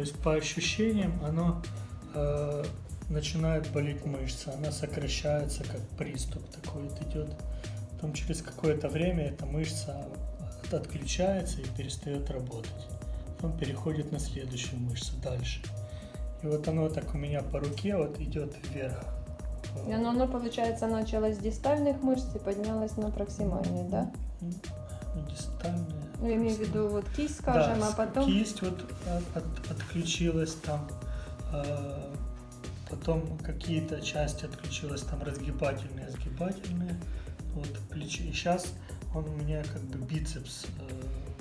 То есть по ощущениям оно начинает болеть мышца, она сокращается, как приступ такой вот идет. Потом через какое-то время эта мышца отключается и перестает работать. Потом переходит на следующую мышцу дальше. И вот оно так у меня по руке вот идет вверх. И оно, получается, началось с дистальных мышц и поднялось на проксимальные, да? Дистальные. Ну, я имею в виду вот кисть, скажем, да, а потом... кисть вот отключилась там, потом какие-то части отключилась, там разгибательные, сгибательные. Вот плечи. И сейчас у меня как бы бицепс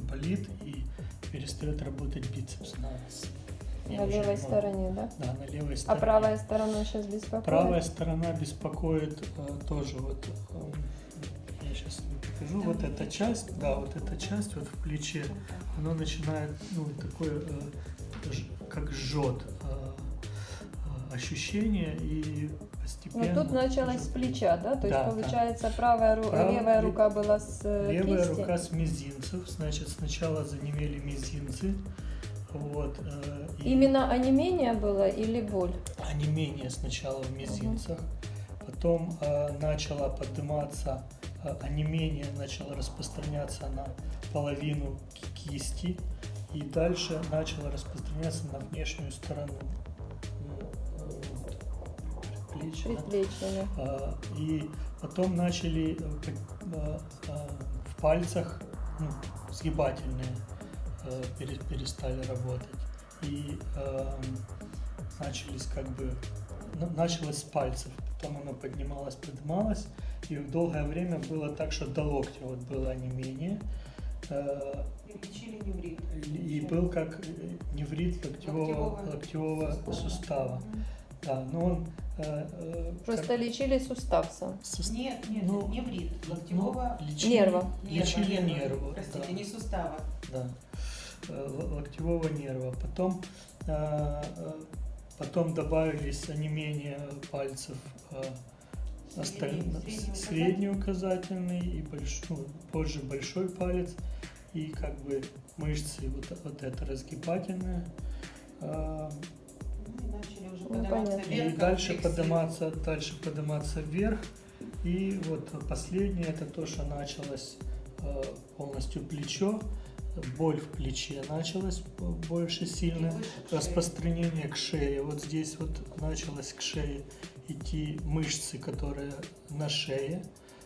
болит и перестает работать бицепс на левой стороне, да? Да, на левой стороне. А правая сторона сейчас беспокоит? Правая сторона беспокоит тоже вот. Я сейчас покажу. Вот эта часть, да, вот эта часть вот в плече, она начинает, ну, такое, как жжет ощущение и постепенно. Но тут началось с плеча, да? То есть, да, получается, да. левая рука была с левая кисти? рука с мизинцев, значит, сначала занемели мизинцы. Вот, Именно онемение было или боль? Онемение сначала в мизинцах, потом начало подниматься, онемение начало распространяться на половину кисти и дальше начало распространяться на внешнюю сторону предплечья. И потом начали в пальцах, ну, сгибательные перестали работать и началось с пальцев, потом оно поднималось, и поднималось, и долгое время было так, что до локтя вот было онемение, лечили неврит. И был как неврит локтевого сустава. Да, но он просто лечили сустав сам. Нет, ну, неврит локтевого нерва. Лечили нерва. Простите, да. Не сустава. Да. Локтевого нерва. Потом добавились онемения пальцев, средний указательный и позже большой палец, и как бы мышцы вот это разгибательное. И дальше подниматься вверх. И вот последнее это то, что началось полностью плечо. Боль в плече началась больше сильно, распространение к шее. Вот здесь вот началось к шее идти мышцы, которые на шее,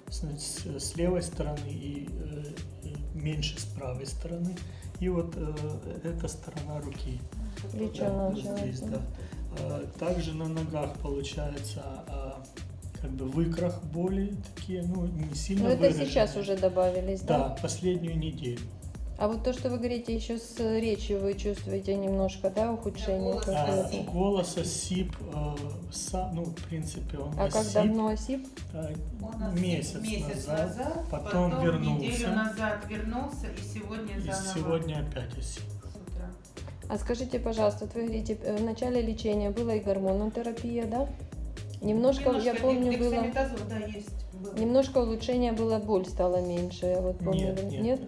с левой стороны и меньше с правой стороны. И вот эта сторона руки. Плечо началось. Здесь, да. Также на ногах получается как бы в икрах боли такие, ну не сильно выраженные. Это сейчас уже добавились, да? Да, последнюю неделю. А вот то, что вы говорите, еще с речью вы чувствуете немножко, да, ухудшение? Голоса, сип, ну, в принципе, он как осип. давно осип? Месяц назад, потом вернулся. Неделю назад вернулся и сегодня заново. И сегодня опять осип. А скажите, пожалуйста, вот вы говорите, в начале лечения была и гормонотерапия, да? Немножко я помню, было... Да, есть. Немножко улучшение было, боль стала меньше, я вот помню. Нет?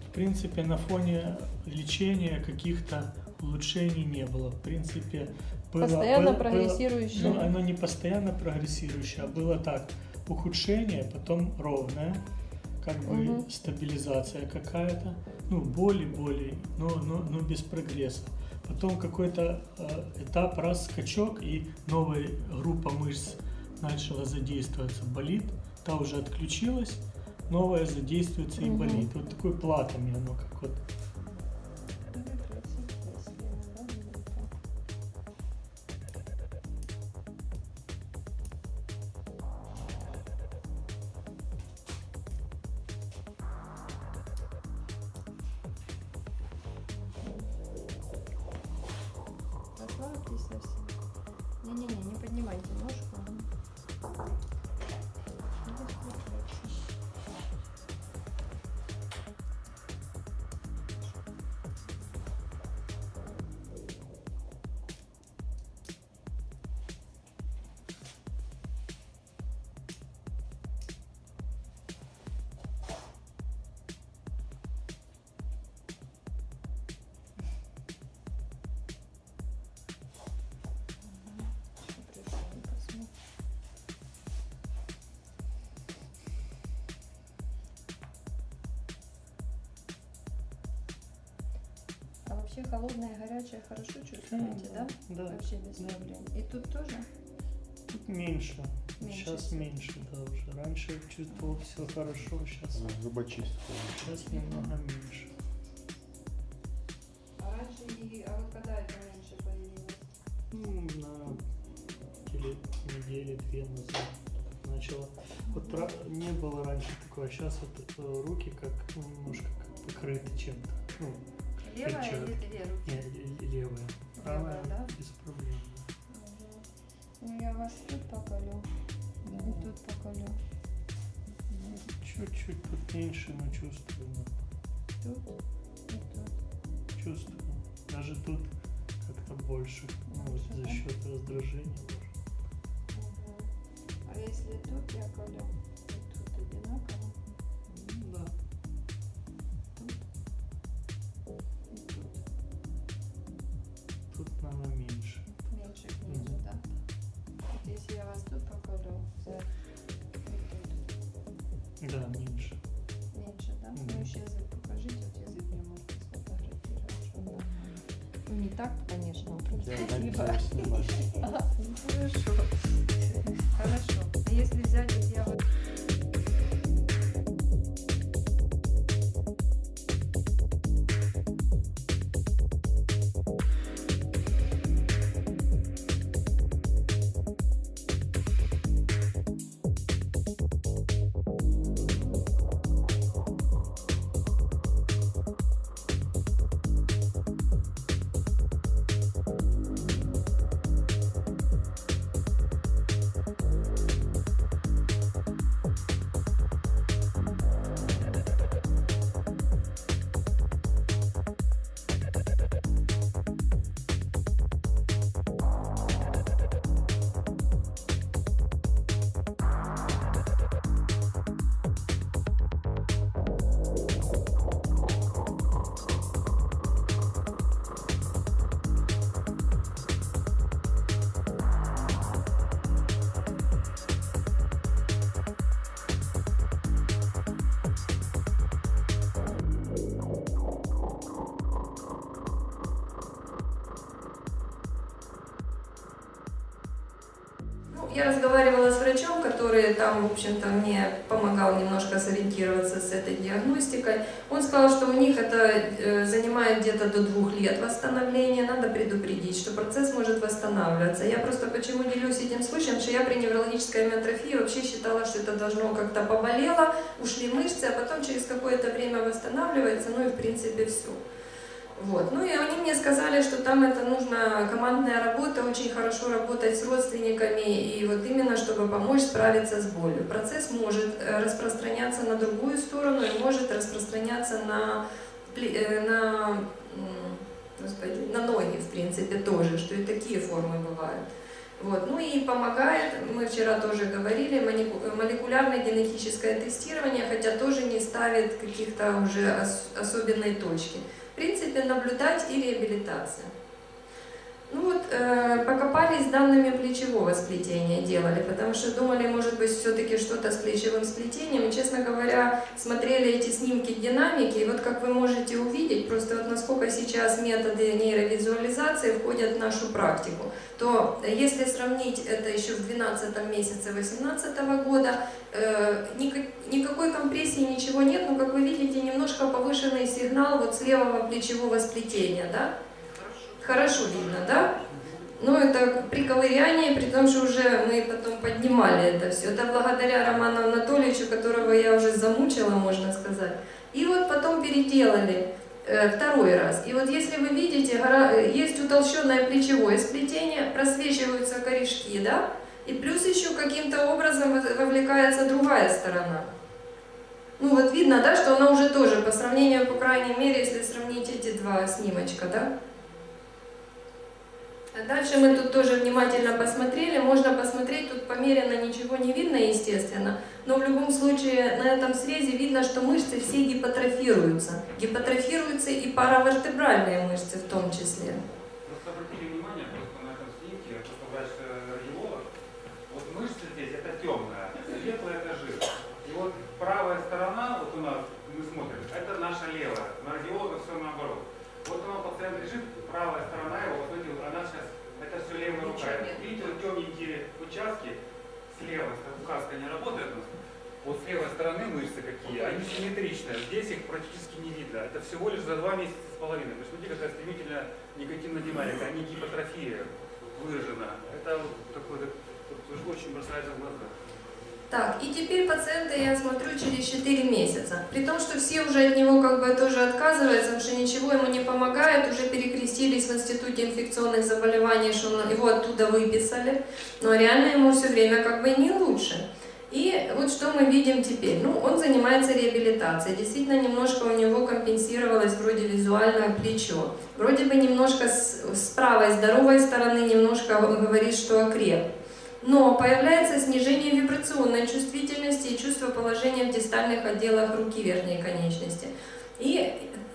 В принципе, на фоне лечения каких-то улучшений не было. В принципе, постоянно прогрессирующее. Ну, оно не постоянно прогрессирующее, а было так: ухудшение, потом ровное, как бы стабилизация какая-то, ну, боли, но без прогресса. Потом какой-то этап, раз скачок, и новая группа мышц начала задействоваться, болит, та уже отключилась, новая задействуется и болит. Вот такой платами оно как вот. Не поднимайте ножку. Вообще холодное, горячее хорошо чувствуете, да? Да. Вообще без проблем. И тут тоже? Тут меньше. Меньше Сейчас всего. меньше, да, уже. Раньше чувствовал все хорошо, сейчас, Зубочистку. сейчас немного меньше. А раньше а вот когда это меньше появилось? На недели-две назад начало. Вот не было раньше такого, а сейчас вот руки как немножко как покрыты чем-то. Ну, Левая перчатки. или две руки? Не, левая. Правая, да? без проблем. Ну я вас тут поколю, Да. и тут поколю. Ну, чуть-чуть тут меньше, но чувствую. Тут и тут. Чувствую. Даже тут как-то больше. Ну, вот Больше, за да? счет раздражения. А если тут я колю, и тут одинаково, Да. и тут Тут, наверное, меньше. меньше снизу, да? Вот если я вас тут поколю, и тут Да, меньше. меньше, да? Мгм. Ну еще язык покажите, вот язык мне можно сфотографировать, чтобы он нормально. Ну не так, конечно, Я просто на либо- видео снимаю. Ага, ну хорошо. Хорошо. А если взять, вот я вот... Я разговаривала с врачом, который там, в общем-то, мне помогал немножко сориентироваться с этой диагностикой. Он сказал, что у них это занимает где-то до 2 лет восстановления. Надо предупредить, что процесс может восстанавливаться. Я просто почему делюсь этим случаем, что я при неврологической амиотрофии вообще считала, что это должно как-то поболело, ушли мышцы, а потом через какое-то время восстанавливается, ну и в принципе все. Вот. Ну и они мне сказали, что там это нужна командная работа, очень хорошо работать с родственниками, и вот именно чтобы помочь справиться с болью. Процесс может распространяться на другую сторону и может распространяться на ноги, в принципе, тоже, что и такие формы бывают. Вот. Ну и помогает, мы вчера тоже говорили, молекулярное генетическое тестирование, хотя тоже не ставит каких-то уже особенной точки. В принципе, наблюдать и реабилитация. Ну вот, покопались с данными плечевого сплетения, делали, потому что думали, может быть, все-таки что-то с плечевым сплетением. И, честно говоря, смотрели эти снимки динамики, и вот как вы можете увидеть, просто вот насколько сейчас методы нейровизуализации входят в нашу практику, то если сравнить это еще в 12 месяце 2018 года, никакой компрессии, ничего нет, но, как вы видите, немножко повышенный сигнал вот с левого плечевого сплетения, да? Хорошо видно, да? Но это при ковырянии, при том, что уже мы потом поднимали это все. Это благодаря Роману Анатольевичу, которого я уже замучила, можно сказать. И вот потом переделали второй раз. И вот если вы видите, есть утолщенное плечевое сплетение, просвечиваются корешки, да? И плюс еще каким-то образом вовлекается другая сторона. Ну вот видно, да, что она уже тоже по сравнению, по крайней мере, если сравнить эти два снимочка, да? Дальше мы тут тоже внимательно посмотрели, можно посмотреть, тут померено ничего не видно, естественно, но в любом случае на этом срезе видно, что мышцы все гипотрофируются. Гипотрофируются и паравертебральные мышцы в том числе. Просто обратите внимание, просто на этом снимке, просто врач-радиолог, вот мышцы здесь это темная, светлая это жир. И вот правая сторона, вот у нас, мы смотрим, это наша левая, на радиолога все наоборот. Вот она пациент лежит, Вот с левой стороны мышцы какие, они симметричные, здесь их практически не видно. Это всего лишь за 2 месяца с половиной. Посмотрите, какая стремительная негативная динамика, а не гипотрофия выражена. Это вот такой, очень бросается в глаза. Так, и теперь пациента я смотрю через 4 месяца. При том, что все уже от него как бы тоже отказываются, потому что ничего ему не помогает, уже перекрестились в Институте инфекционных заболеваний, что его оттуда выписали, но реально ему все время как бы не лучше. И вот что мы видим теперь. Ну, он занимается реабилитацией. Действительно, немножко у него компенсировалось вроде визуальное плечо. Вроде бы немножко с правой, здоровой стороны немножко говорит, что окреп. Но появляется снижение вибрационной чувствительности и чувство положения в дистальных отделах руки верхней конечности. И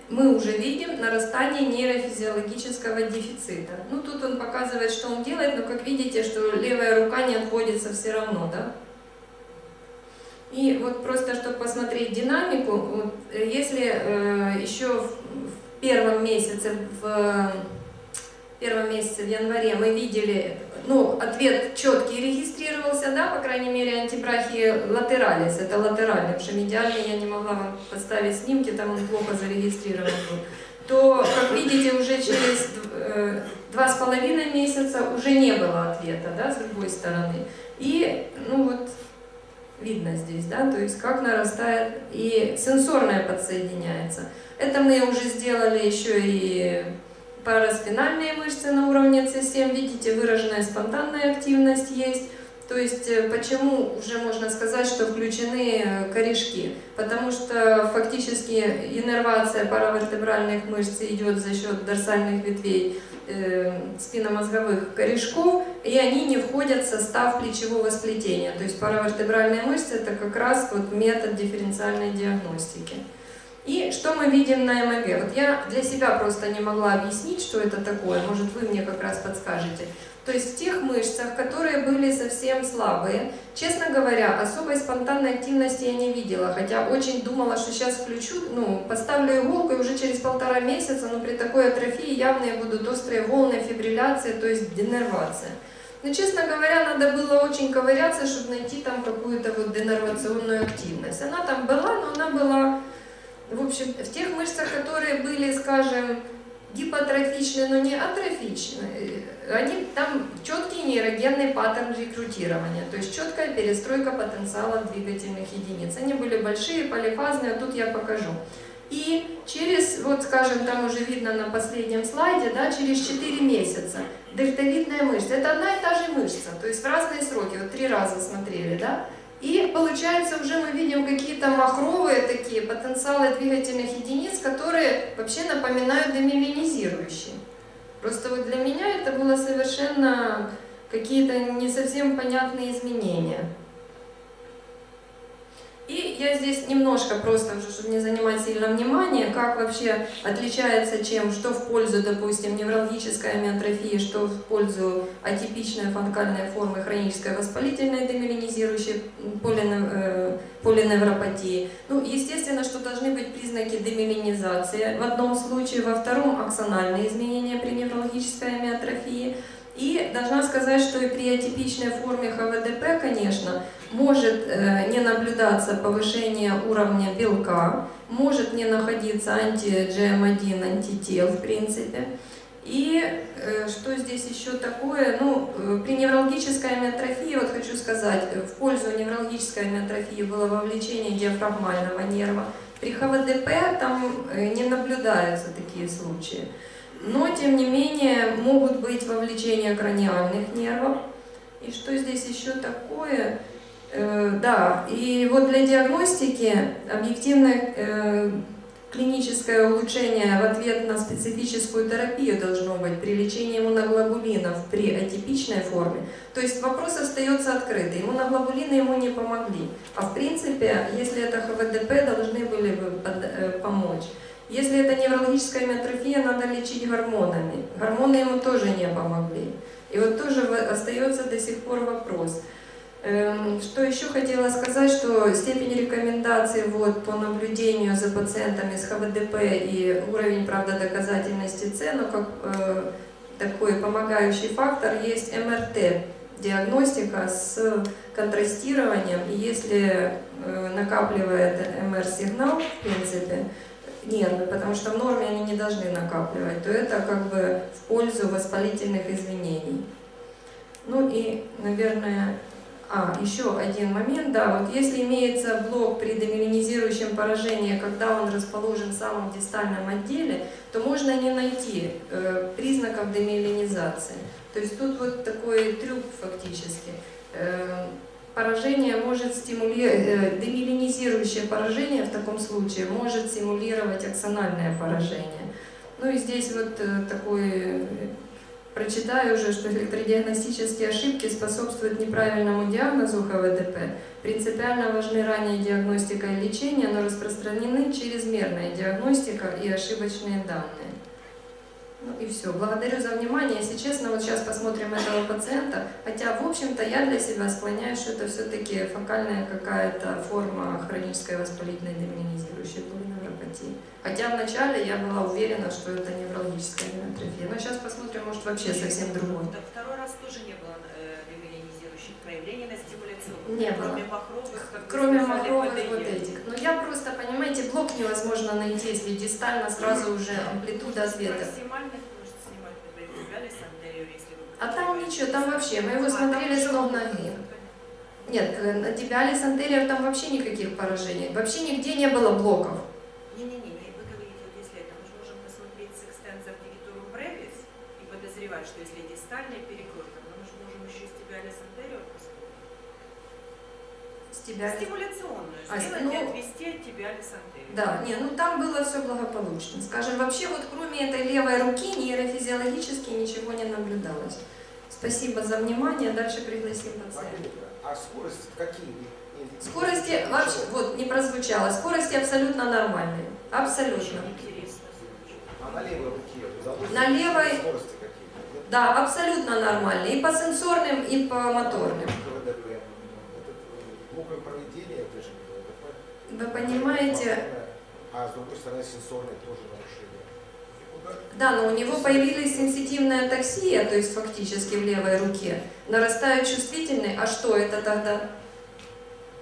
мы уже видим нарастание нейрофизиологического дефицита. Ну, тут он показывает, что он делает, но как видите, что левая рука не отводится все равно, да? И вот просто, чтобы посмотреть динамику, вот, если еще в первом месяце в январе мы видели, ну, ответ четкий регистрировался, да, по крайней мере, антибрахии латералис, это латеральный, потому что медиальный я не могла вам подставить снимки, там он плохо зарегистрирован был, то, как видите, уже через 2,5 месяца уже не было ответа, да, с другой стороны. И, ну вот, видно здесь, да, то есть как нарастает и сенсорное подсоединяется. Это мы уже сделали еще и параспинальные мышцы на уровне С7, видите, выраженная спонтанная активность есть. То есть почему уже можно сказать, что включены корешки? Потому что фактически иннервация паравертебральных мышц идет за счет дорсальных ветвей спинномозговых корешков, и они не входят в состав плечевого сплетения. То есть паравертебральные мышцы это как раз вот метод дифференциальной диагностики. И что мы видим на МРГ? Вот я для себя просто не могла объяснить, что это такое, может вы мне как раз подскажете. То есть в тех мышцах, которые были совсем слабые, честно говоря, особой спонтанной активности я не видела, хотя очень думала, что сейчас включу, ну, поставлю иголку, и уже через 1,5 месяца, но при такой атрофии явные будут острые волны фибрилляции, то есть денервация. Но, честно говоря, надо было очень ковыряться, чтобы найти там какую-то вот денервационную активность. Она там была, но она была, в общем, в тех мышцах, которые были, скажем, гипотрофичны, но не атрофичны, они там четкий нейрогенный паттерн рекрутирования, то есть четкая перестройка потенциала двигательных единиц. Они были большие, полифазные, а тут я покажу. И через, вот скажем, там уже видно на последнем слайде, да, через 4 месяца дельтовидная мышца, это одна и та же мышца, то есть в разные сроки, вот 3 раза смотрели, да. И получается уже мы видим какие-то махровые такие потенциалы двигательных единиц, которые вообще напоминают демиелинизирующие. Просто вот для меня это было совершенно какие-то не совсем понятные изменения. И я здесь немножко просто, чтобы не занимать сильно внимания, как вообще отличается чем, что в пользу, допустим, невралгической амиотрофии, что в пользу атипичной фонкальной формы хронической воспалительной демиелинизирующей полиневропатии. Ну, естественно, что должны быть признаки демиелинизации в одном случае, во втором аксональные изменения при невралгической амиотрофии. И должна сказать, что и при атипичной форме ХВДП, конечно, может не наблюдаться повышение уровня белка, может не находиться анти-GM1 антител в принципе. И что здесь еще такое? Ну, при невралгической амиотрофии, вот хочу сказать, в пользу невралгической амиотрофии было вовлечение диафрагмального нерва. При ХВДП там не наблюдаются такие случаи. Но, тем не менее, могут быть вовлечения краниальных нервов. И что здесь еще такое? Да, и вот для диагностики объективное клиническое улучшение в ответ на специфическую терапию должно быть при лечении иммуноглобулинов при атипичной форме. То есть вопрос остается открытый. Иммуноглобулины ему не помогли. А в принципе, если это ХВДП, должны были бы помочь. Если это неврологическая амиотрофия, надо лечить гормонами. Гормоны ему тоже не помогли. И вот тоже остается до сих пор вопрос. Что еще хотела сказать, что степень рекомендаций вот, по наблюдению за пациентами с ХВДП и уровень правдодоказательности С, но как такой помогающий фактор есть МРТ диагностика с контрастированием, и если накапливает МР-сигнал, в принципе, нервы, потому что в норме они не должны накапливать, то это как бы в пользу воспалительных изменений. Ну и, наверное, еще один момент, да, вот если имеется блок при демиелинизирующем поражении, когда он расположен в самом дистальном отделе, то можно не найти признаков демиелинизации. То есть тут вот такой трюк фактически. Поражение может стимулировать, демиелинизирующее поражение в таком случае может стимулировать аксональное поражение. Ну и здесь вот такой, прочитаю уже, что электродиагностические ошибки способствуют неправильному диагнозу ХВДП, принципиально важны ранняя диагностика и лечение, но распространены чрезмерная диагностика и ошибочные данные. Ну и все. Благодарю за внимание. Если честно, вот сейчас посмотрим этого пациента. Хотя, в общем-то, я для себя склоняюсь, что это все-таки фокальная какая-то форма хронической воспалительной демиелинизирующей полиневропатии. Хотя вначале я была уверена, что это неврологическая гематрофия. Но сейчас посмотрим, может вообще совсем другой. Второй раз тоже не было демиелинизирующих проявлений на стимуляционном. Не было. Кроме махровых, как Кроме махровых вот этих. Но я просто, понимаете, блок невозможно найти, если дистально сразу уже амплитуда света. Максимальных может снимать, например, тибиалис антериор, если вы... А там ничего, там вообще, мы его смотрели с ног на ноги. Нет, на тибиалис антериор там вообще никаких поражений. Вообще нигде не было блоков. Не-не-не, вы говорите, вот если это, мы же можем посмотреть с экстензор дигитурум бревис и подозревать, что если дистальная перекройка, но мы же можем еще и тибиалис антериор посмотреть. Стимуляционную. Сделать и отвести от тибиалис антериор. Да, не, ну там было все благополучно. Скажем, вообще вот кроме этой левой руки нейрофизиологически ничего не наблюдалось. Спасибо за внимание. Дальше пригласим пациента. А скорости какие? Скорости вообще, вот не прозвучало, скорости абсолютно нормальные. Абсолютно. Интересно. А на левой руке удалось? На левой, Скорости какие? да, абсолютно нормальные. И по сенсорным, и по моторным. ХВДП. Это блоковое проведение, это же ХВДП. Вы понимаете? А с другой стороны сенсорные тоже нарушения. Да, но у него появилась сенситивная атаксия, то есть фактически в левой руке. Нарастает чувствительный. А что это тогда?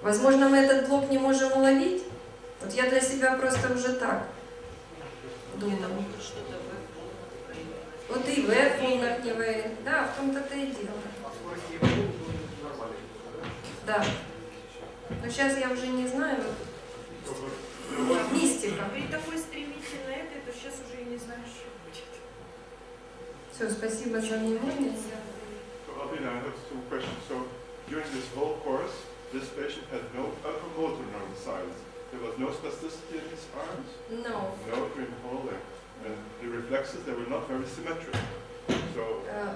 Возможно, мы этот блок не можем уловить? Вот я для себя просто уже так думаю. Вот и в волнах не выявлен. Да, в том-то и дело. Да. Но сейчас я уже не знаю. Мистика. При такой стремительной этой, то сейчас уже и не знаю, что будет. Все, спасибо за внимание. Alvina, I have two questions. So during this whole course, this patient had no upper motor neuron signs. There was no spasticity in his arms. No. No during the whole leg. And the reflexes, they were not very symmetric. So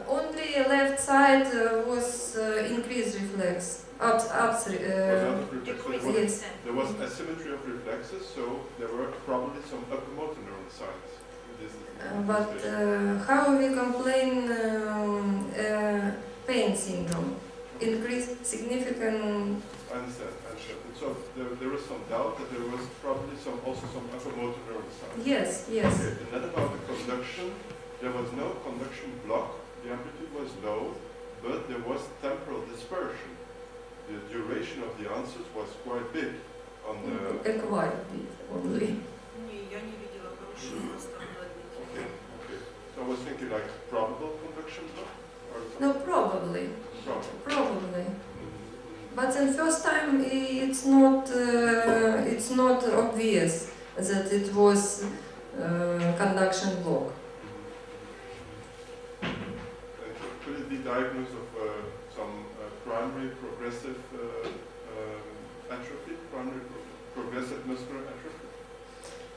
Only left side was increased reflex. was out of reflexes. Yes. There was asymmetry of reflexes, so there were probably some upper motor neuron signs. But how we complain pain syndrome? Increased significant. I understand. And so there was some doubt that there was probably also some upper motor neuron signs. Yes, yes. Okay. And then about the conduction, there was no conduction block. The amplitude was low, but there was temporal dispersion. The duration of the answers was quite big on the... Quite bit only. Не, я не видела хорошего просто Okay, okay. So I was thinking like probable conduction block? Or No, something? probably. Probable. Probably. But in first time it's not obvious that it was conduction block. Could it be diagnosed of some primary progressive atrophy, primary progressive muscular atrophy?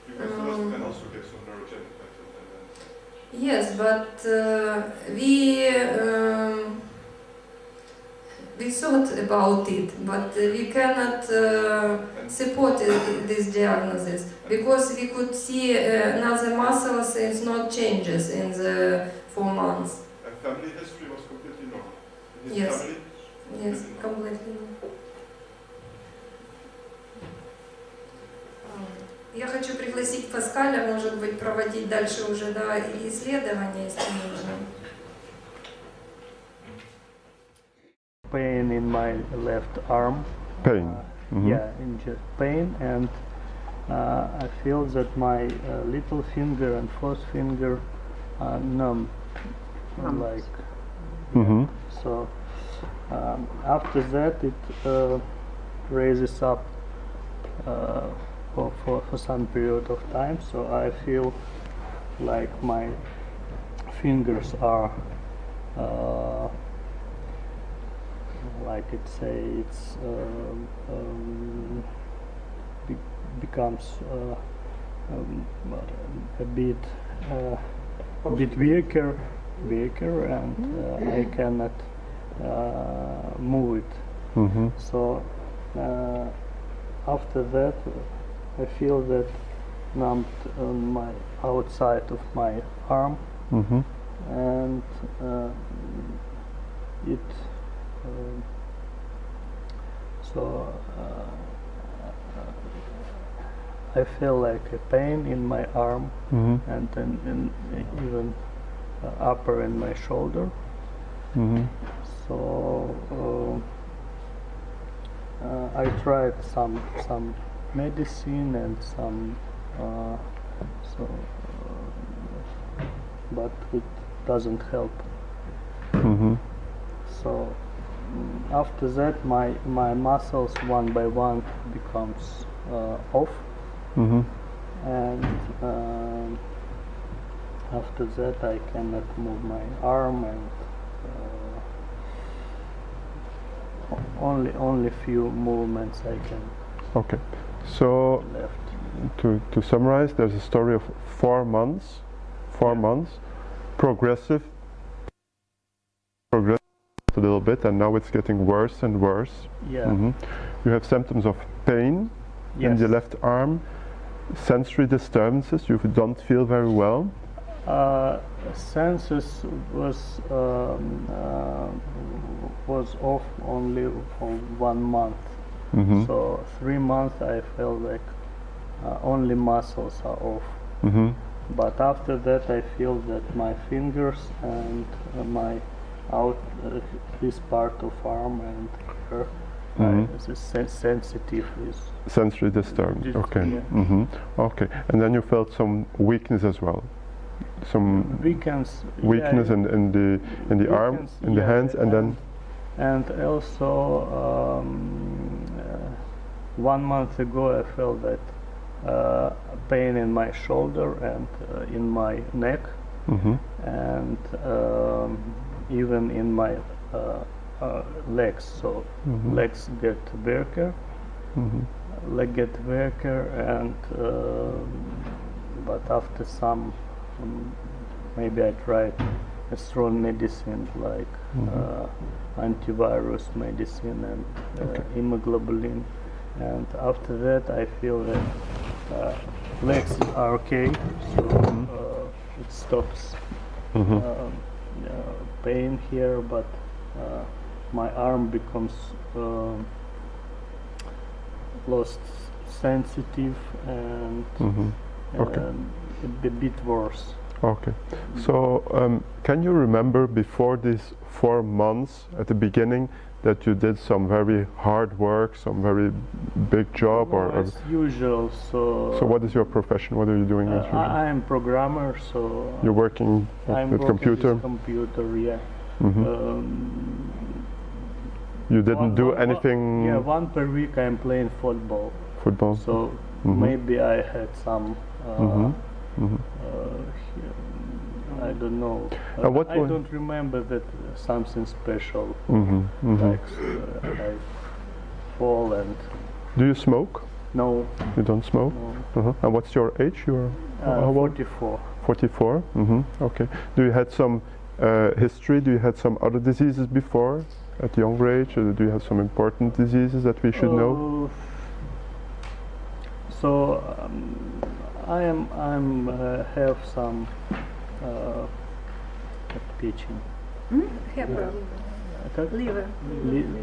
Because those can also give some neurogenic pattern. Yes, but we thought about it, but we cannot support this diagnosis because we could see another muscles. It's not changes in the 4 months. And family history was completely normal. His Yes. family? Yes, completely. Я хочу пригласить Паскаля, может быть, проводить дальше уже исследования, если нужно. pain in my left arm. Pain. Yeah, in just pain, and I feel that my little finger and fourth finger are numb, like. So after that, it raises up for some period of time. So I feel like my fingers are like it's becomes a bit weaker, and I cannot move it. So after that, I feel that numbed on my outside of my arm, and it so I feel like a pain in my arm, and then even upper in my shoulder. So I tried some medicine and some but it doesn't help. So after that, my muscles one by one becomes off, and after that I cannot move my arm, and only few movements I can. Okay, so Left. to summarize, there's a story of 4 months, progressive a little bit, and now it's getting worse and worse. Yeah. You have symptoms of pain in the left arm, sensory disturbances, you don't feel very well. Senses was off only for 1 month. So 3 months I felt like only muscles are off. But after that I feel that my fingers and my this part of arm and here is sensitive. Sensory disturbance. Okay. Yeah. Okay. And then you felt some weakness as well. Some weakness in the arm, in the hands, and then. And also 1 month ago I felt that pain in my shoulder and in my neck, and even in my legs. So legs get weaker, and but after some, maybe I tried a strong medicine like antivirus medicine and hemoglobin, and after that I feel that legs are okay, so it stops pain here, but my arm becomes lost sensitive and a bit worse. Okay, so can you remember before these 4 months at the beginning that you did some very hard work, some very big job, Well, as usual. So what is your profession? What are you doing as usual? I am programmer, so You're working with computer? With computer, yeah. You didn't do anything? Yeah, 1 per week I'm playing football. Football? So maybe I had some I don't know. I don't remember that something special. Like I fall and. Do you smoke? No. You don't smoke? No. And what's your age? You're 44. 44. Okay. Do you had some history? Do you had some other diseases before at younger age? Or do you have some important diseases that we should know? So I have some pitching. Liver.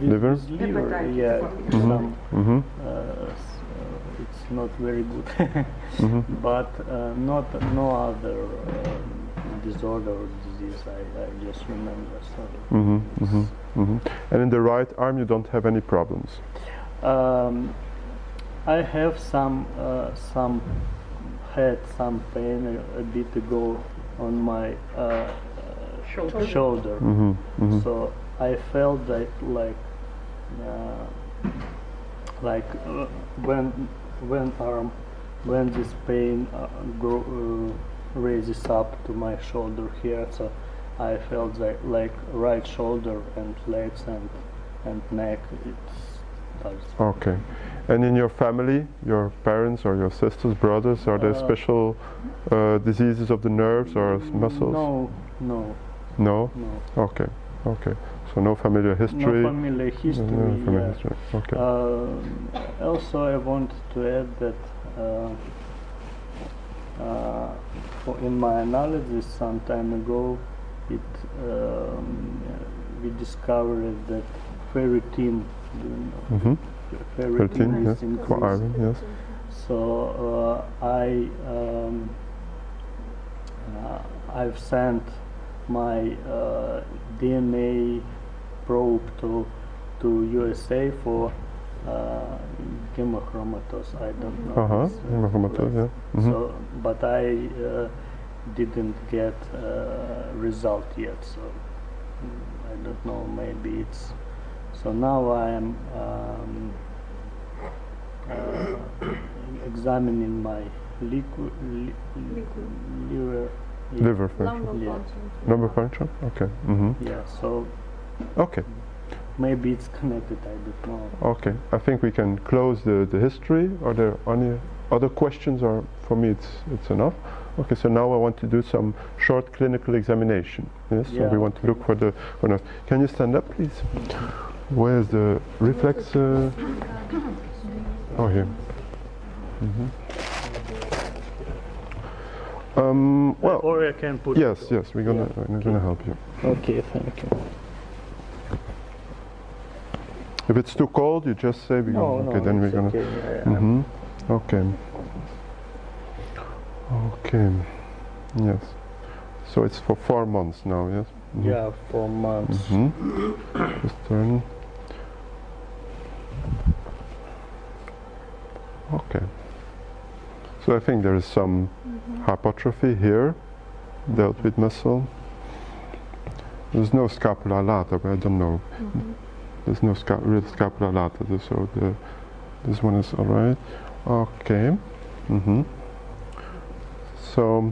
Liver? Liver, yeah. Some, it's not very good, but no other disorder or disease. I just remember. So. And in the right arm, you don't have any problems. I have some had some pain a bit ago on my shoulder. So I felt that when this pain raises up to my shoulder here, so I felt that like right shoulder and legs and neck. Okay. And in your family, your parents or your sisters, brothers, are there special diseases of the nerves or muscles? No. No? Okay. Okay. So no familiar history? No familiar history. No familiar history. Okay. Also, I wanted to add that in my analysis some time ago, we discovered that ferritin, ferritin yes. is increased. For iron, yes. So I've sent my DNA probe to USA for hemochromatosis. I don't know. Hemochromatosis, yeah. So, but I didn't get result yet. So I don't know. Maybe it's. So now I am examining my liver function. Liver function? Okay. Yeah, so okay. Maybe it's connected, I don't know. Okay, I think we can close the history. Are there any other questions, or for me it's enough? Okay, so now I want to do some short clinical examination. Yes, so we want to look for the nerve. Can you stand up, please? Where's the reflex? Oh, here. Well, or I can put. Yes, we're gonna help you. Okay, thank you. If it's too cold, you just say. Then we're gonna. Okay. Okay. Okay. Yes. So it's for 4 months now. Yes. Yeah, 4 months. Just turn. Okay. So I think there is some hypertrophy here, dealt with muscle. There's no scapula lata, but I don't know. There's no real scapula lata, so this one is all right. Okay. So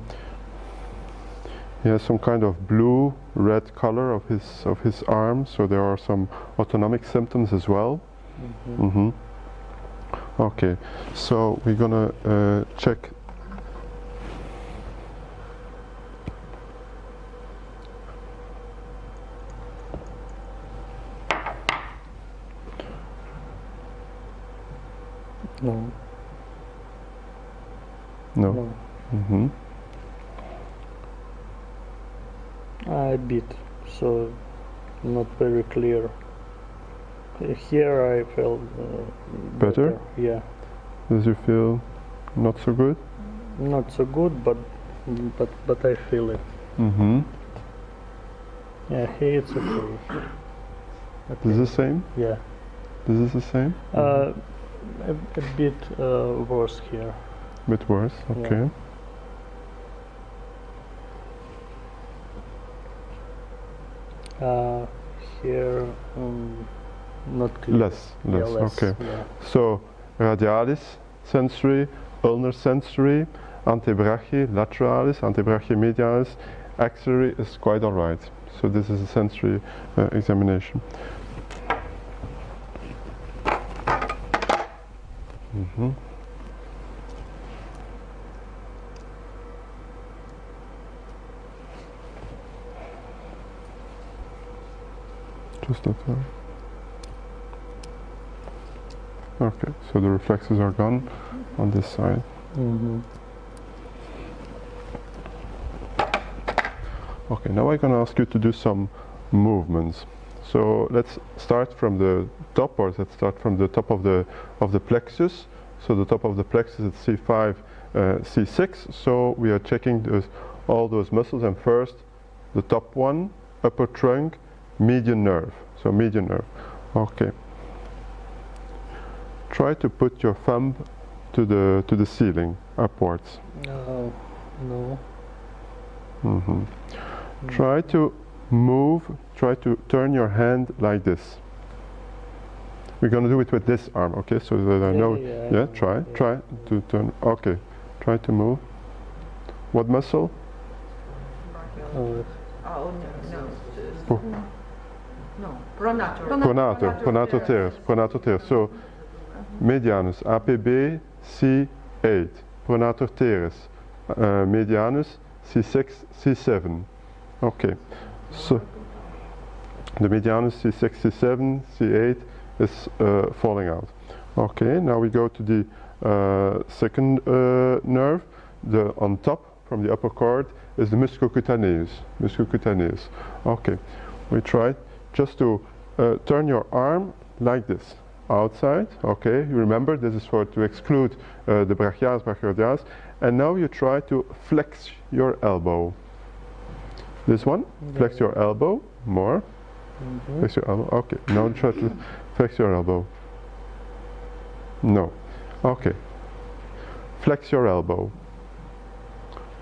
he has some kind of blue-red color of his arm, so there are some autonomic symptoms as well. Okay, so we're gonna check. No. A bit, so not very clear. Here I felt better. Yeah. Does you feel not so good? Not so good, but I feel it. Yeah, here it's okay. This is the same? Yeah. This is the same? A bit worse here. A bit worse, okay. Here, not clear. Less, Yeah, okay. Yeah. So, radialis sensory, ulnar sensory, antebrachial lateralis, antebrachial medialis, axillary is quite all right. So this is a sensory examination. Just that way. Okay, so the reflexes are gone on this side. Okay, now I'm going to ask you to do some movements. So let's start from the top, or let's start from the top of the plexus. So the top of the plexus is C5, C6. So we are checking the all those muscles, and first the top one, upper trunk, median nerve. So median nerve. Okay. Try to put your thumb to the ceiling, upwards. No. No. Mm-hmm. Try to move, try to turn your hand like this. We're going to do it with this arm, okay? So that I know. Yeah, try to turn. Okay, try to move. What muscle? Oh, no. No, pronator. Pronator teres. So, medianus, APB, C8. Pronator teres. Medianus, C6, C7. Okay. So, the medianus, C6, C7, C8 is falling out. Okay, now we go to the second nerve. On top, from the upper cord, is the musculocutaneus. Okay, we try just to turn your arm like this, outside. Okay, you remember this is to exclude the brachialis, brachioradialis. And now you try to flex your elbow. This one, flex your elbow, more. Flex your elbow, okay. Now try to flex your elbow. No, okay. Flex your elbow.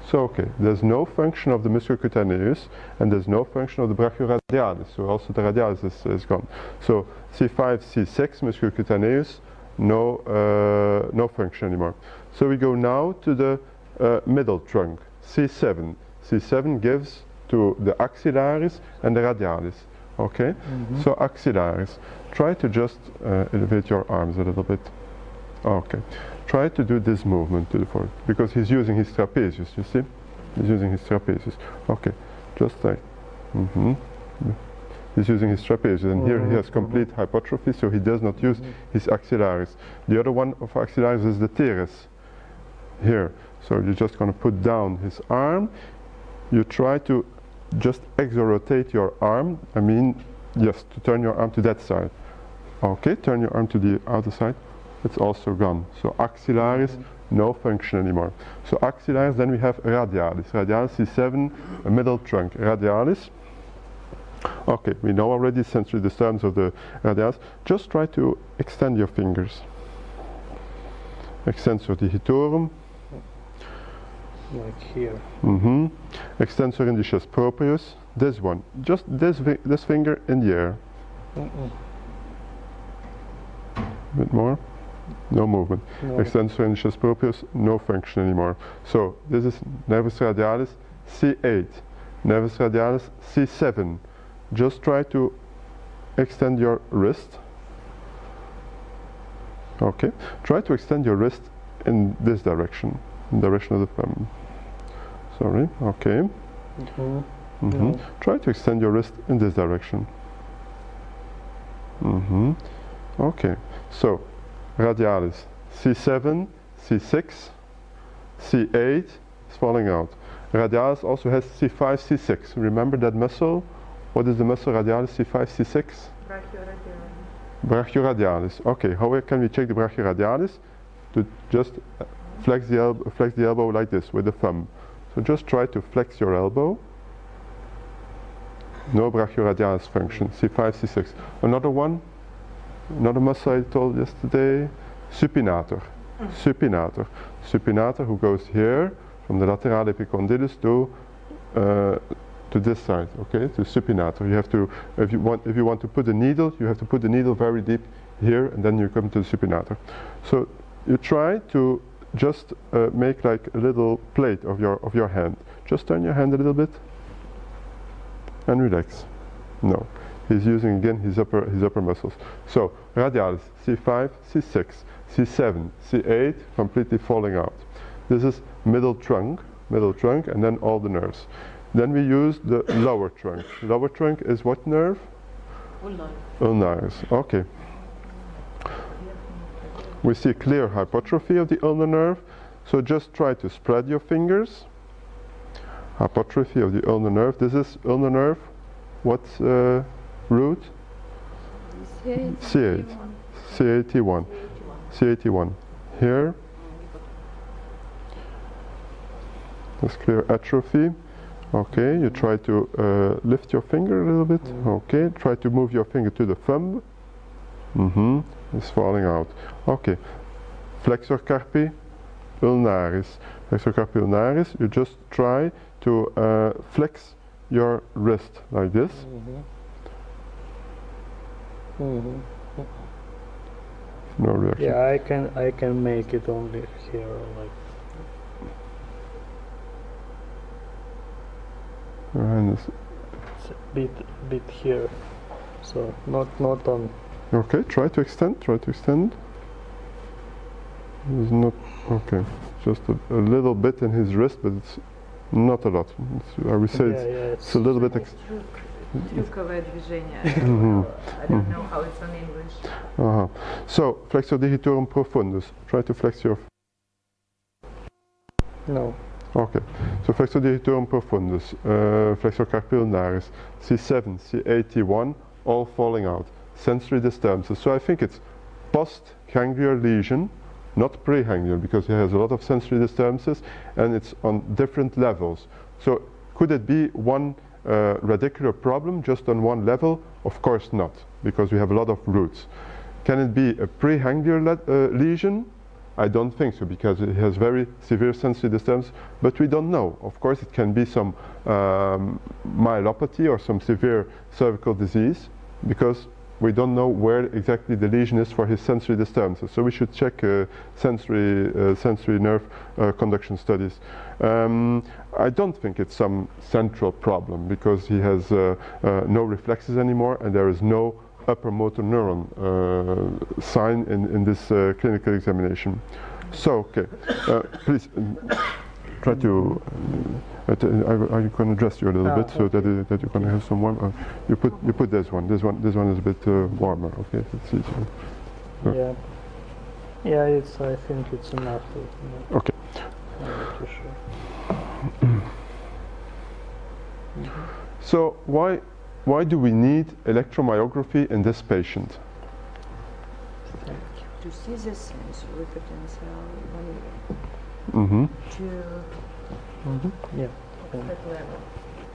So, okay, there's no function of the musculocutaneus and there's no function of the brachioradialis, so also the radialis is gone. So, C5, C6, musculocutaneus, no function anymore. So we go now to the middle trunk, C7. C7 gives to the axillaris and the radialis. Okay, so axillaris. Try to just elevate your arms a little bit. Okay, try to do this movement to the forward because he's using his trapezius. You see, he's using his trapezius. Okay, just like. He's using his trapezius, and here he has complete hypertrophy, so he does not use his axillaris. The other one of axillaris is the teres. Here, so you're just going to put down his arm. You try to just exorotate your arm. I mean, yes, to turn your arm to that side. Okay, turn your arm to the other side. It's also gone. So axillaris, no function anymore. So axillaris, then we have radialis. Radialis C7, a middle trunk. Radialis. Okay, we know already sensory disturbance of the radialis. Just try to extend your fingers. Extensor digitorum. Like here. Extensor indicis proprius. This one. Just this finger in the air. A bit more. No movement. No. Extensor indicis proprius, no function anymore. So this is nervus radialis C8. Nervus radialis C7. Just try to extend your wrist. Okay. Try to extend your wrist in this direction. In the direction of the thumb. Sorry. Okay. No. Try to extend your wrist in this direction. Okay. So, radialis C7, C6, C8 is falling out. Radialis also has C5, C6. Remember that muscle? What is the muscle radialis C5, C6? Brachioradialis. Okay, how can we check the brachioradialis? To just flex the elbow like this with the thumb. So just try to flex your elbow. No brachioradialis function. C5, C6. Another one, another muscle I told yesterday, supinator. Supinator who goes here from the lateral epicondylus to this side, okay, to supinator. You have to, if you want to put the needle, you have to put the needle very deep here, and then you come to the supinator. So you try to just make like a little plate of your hand. Just turn your hand a little bit and relax. No, he's using again his upper muscles. So radialis C5, C6, C7, C8 completely falling out. This is middle trunk, and then all the nerves. Then we use the lower trunk. Lower trunk is what nerve? Ulnar. Okay. We see clear hypertrophy of the ulnar nerve. So just try to spread your fingers. Hypertrophy of the ulnar nerve. This is ulnar nerve. What root? C8. C81. C81. Here. muscular atrophy. Okay, you try to lift your finger a little bit. Okay, try to move your finger to the thumb. It's falling out. Okay, flexor carpi ulnaris. Flexor carpi ulnaris, you just try to flex your wrist like this. No reaction. Yeah, I can make it only here, like. And It's a bit here, so not on. okay, try to extend. Try to extend. It's not okay. Just a little bit in his wrist, but it's not a lot. I would say it's a little bit. Трюковое движение. I don't know how it's on English. So, flexor digitorum profundus. Try to flex your. No. Okay. So, flexor digitorum profundus, flexor carpi ulnaris, C7, C81, all falling out. Sensory disturbances. So, I think it's post-gangliar lesion, not pregangliar, because he has a lot of sensory disturbances, and it's on different levels. So, could it be one radicular problem just on one level? Of course not, because we have a lot of roots. Can it be a pregangliar lesion? I don't think so, because it has very severe sensory disturbance, but we don't know. Of course, it can be some myelopathy or some severe cervical disease, because we don't know where exactly the lesion is for his sensory disturbances. So we should check sensory nerve conduction studies. I don't think it's some central problem, because he has no reflexes anymore, and there is no upper motor neuron sign in this clinical examination. So, okay, please try to. I can address you a little bit so that you can have some warm. You put this one. This one is a bit warmer. Okay, it's easier. Yeah. Yeah, I think it's enough. Okay. I'm not too sure. So why do we need electromyography in this patient? To see the sensory potential, Yeah. that level.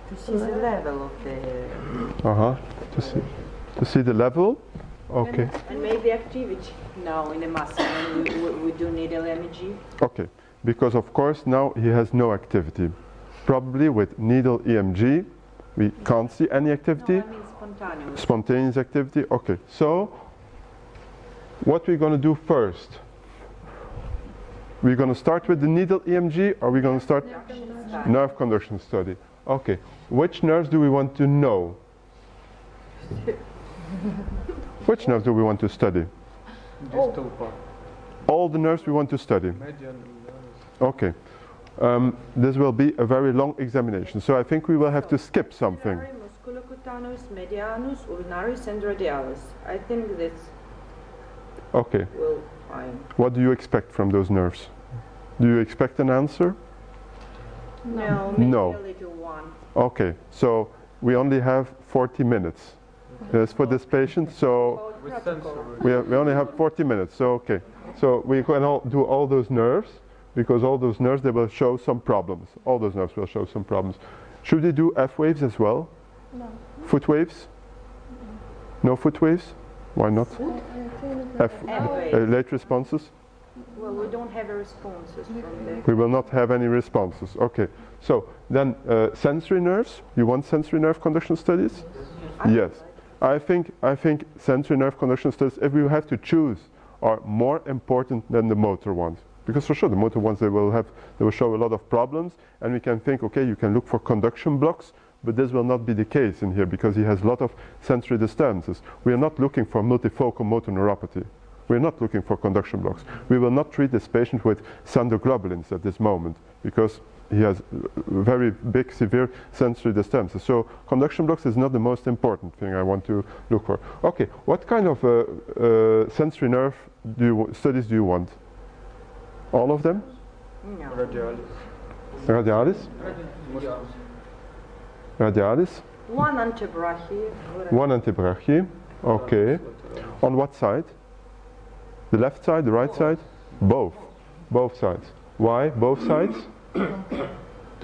To see the level of the. To see the level. Okay. And maybe activity now in the muscle. We do need LMG. Okay. Because of course now he has no activity. Probably with needle EMG we can't see any activity. No, I mean spontaneous. Spontaneous activity. Okay. So what we're going to do first? We're going to start with the needle EMG, or we're going to start nerve conduction study. Okay. Which nerves do we want to know? Which nerves do we want to study? Distal part. All the nerves we want to study. Okay. This will be a very long examination, so I think we will have to skip something. Musculocutaneous, medianus, ulnaris, and radialis. I think that's. Okay. Well, fine. What do you expect from those nerves? Do you expect an answer? No, maybe No. a little one. Okay, so we only have 40 minutes. Yes, for this patient, so we only have 40 minutes, so okay. So we can do all those nerves, because all those nerves, they will show some problems. All those nerves will show some problems. Should we do F waves as well? No. Foot waves? No foot waves? Why not? Late responses? Well, we don't have responses from the. We will not have any responses. Okay. So then sensory nerves. You want sensory nerve conduction studies? Yes. I think sensory nerve conduction studies, if we have to choose, are more important than the motor ones. Because for sure the motor ones, they will show a lot of problems, and we can think, okay, you can look for conduction blocks, but this will not be the case in here, because he has a lot of sensory disturbances. We are not looking for multifocal motor neuropathy. We are not looking for conduction blocks. We will not treat this patient with sandoglobulins at this moment, because he has very big, severe sensory disturbances. So conduction blocks is not the most important thing I want to look for. Okay, what kind of sensory nerve studies do you want? All of them? No. Radialis? Radialis? One antebrachial. One antebrachial. Okay. On what side? The left side, the right side? Both. Both sides. Why both sides?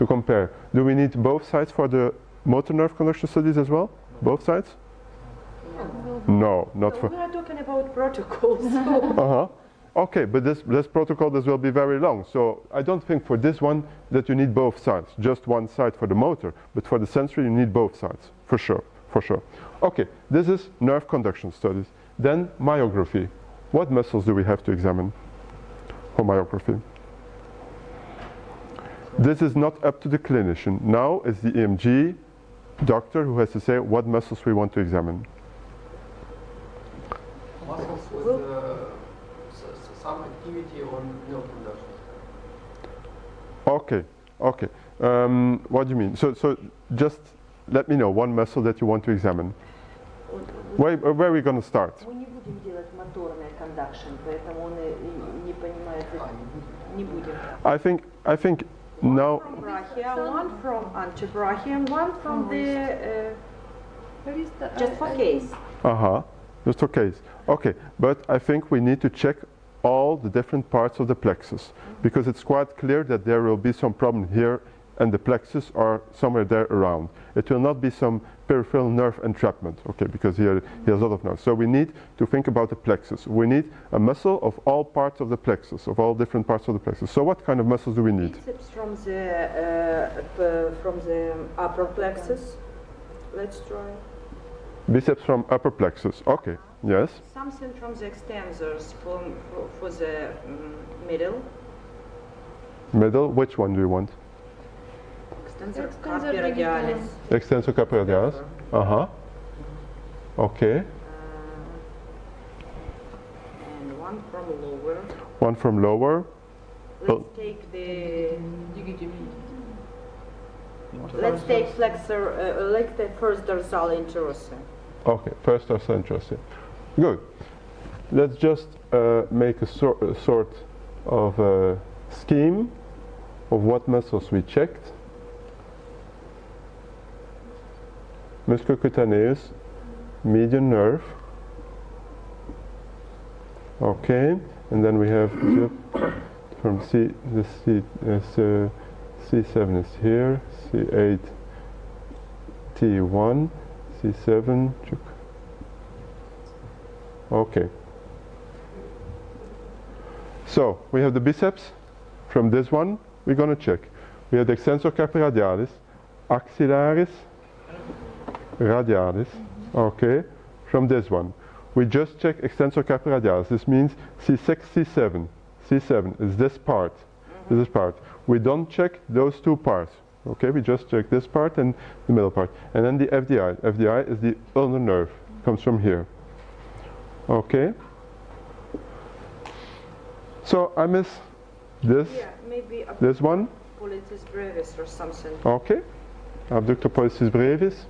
to compare. Do we need both sides for the motor nerve conduction studies as well? Both sides? No, not for. We are talking about protocols. Okay, but this protocol will be very long. So I don't think for this one that you need both sides. Just one side for the motor, but for the sensory you need both sides, for sure, for sure. Okay, this is nerve conduction studies. Then myography. What muscles do we have to examine for myography? This is not up to the clinician. Now it's the EMG doctor who has to say what muscles we want to examine. Muscles with some activity on nerve conduction. Okay, okay. What do you mean? So just let me know one muscle that you want to examine. Where are we going to start? Мы не будем делать моторное conduction, поэтому он не понимает. Не будем. I think now. One from brachia, one from antebrachia, and one from the. Just for case. Just for case. Okay, but I think we need to check all the different parts of the plexus because it's quite clear that there will be some problem here and the plexus are somewhere there around. It will not be some peripheral nerve entrapment, okay, because here he has a lot of nerves. So we need to think about the plexus. We need a muscle of all parts of the plexus, of all different parts of the plexus. So what kind of muscles do we need? Biceps from the upper plexus. Let's try. Biceps from upper plexus, okay, yes. Something from the extensors for the middle. Middle, which one do you want? Extensor carpi radialis. Extensor carpi radialis, okay. And one from lower. One from lower. Let's take the. Let's take flexor. Let's take first dorsal interossei. Okay, first dorsal interossei. Good. Let's just make a sort of scheme of what muscles we checked. Musculocutaneous, median nerve. Okay, and then we have from C7 is here, C8, T1, C7. Okay. So we have the biceps. From this one, we're going to check. We have the extensor carpi radialis, axillaris, radialis. Okay. From this one, we just check extensor carpi radialis. This means C6, C7. C7 is this part. This part. We don't check those two parts. Okay, we just check this part and the middle part. And then the FDI. FDI is the ulnar nerve. Comes from here. Okay. So I miss this. Yeah, maybe this one. Pollicis brevis or something. Okay. Abductor pollicis brevis.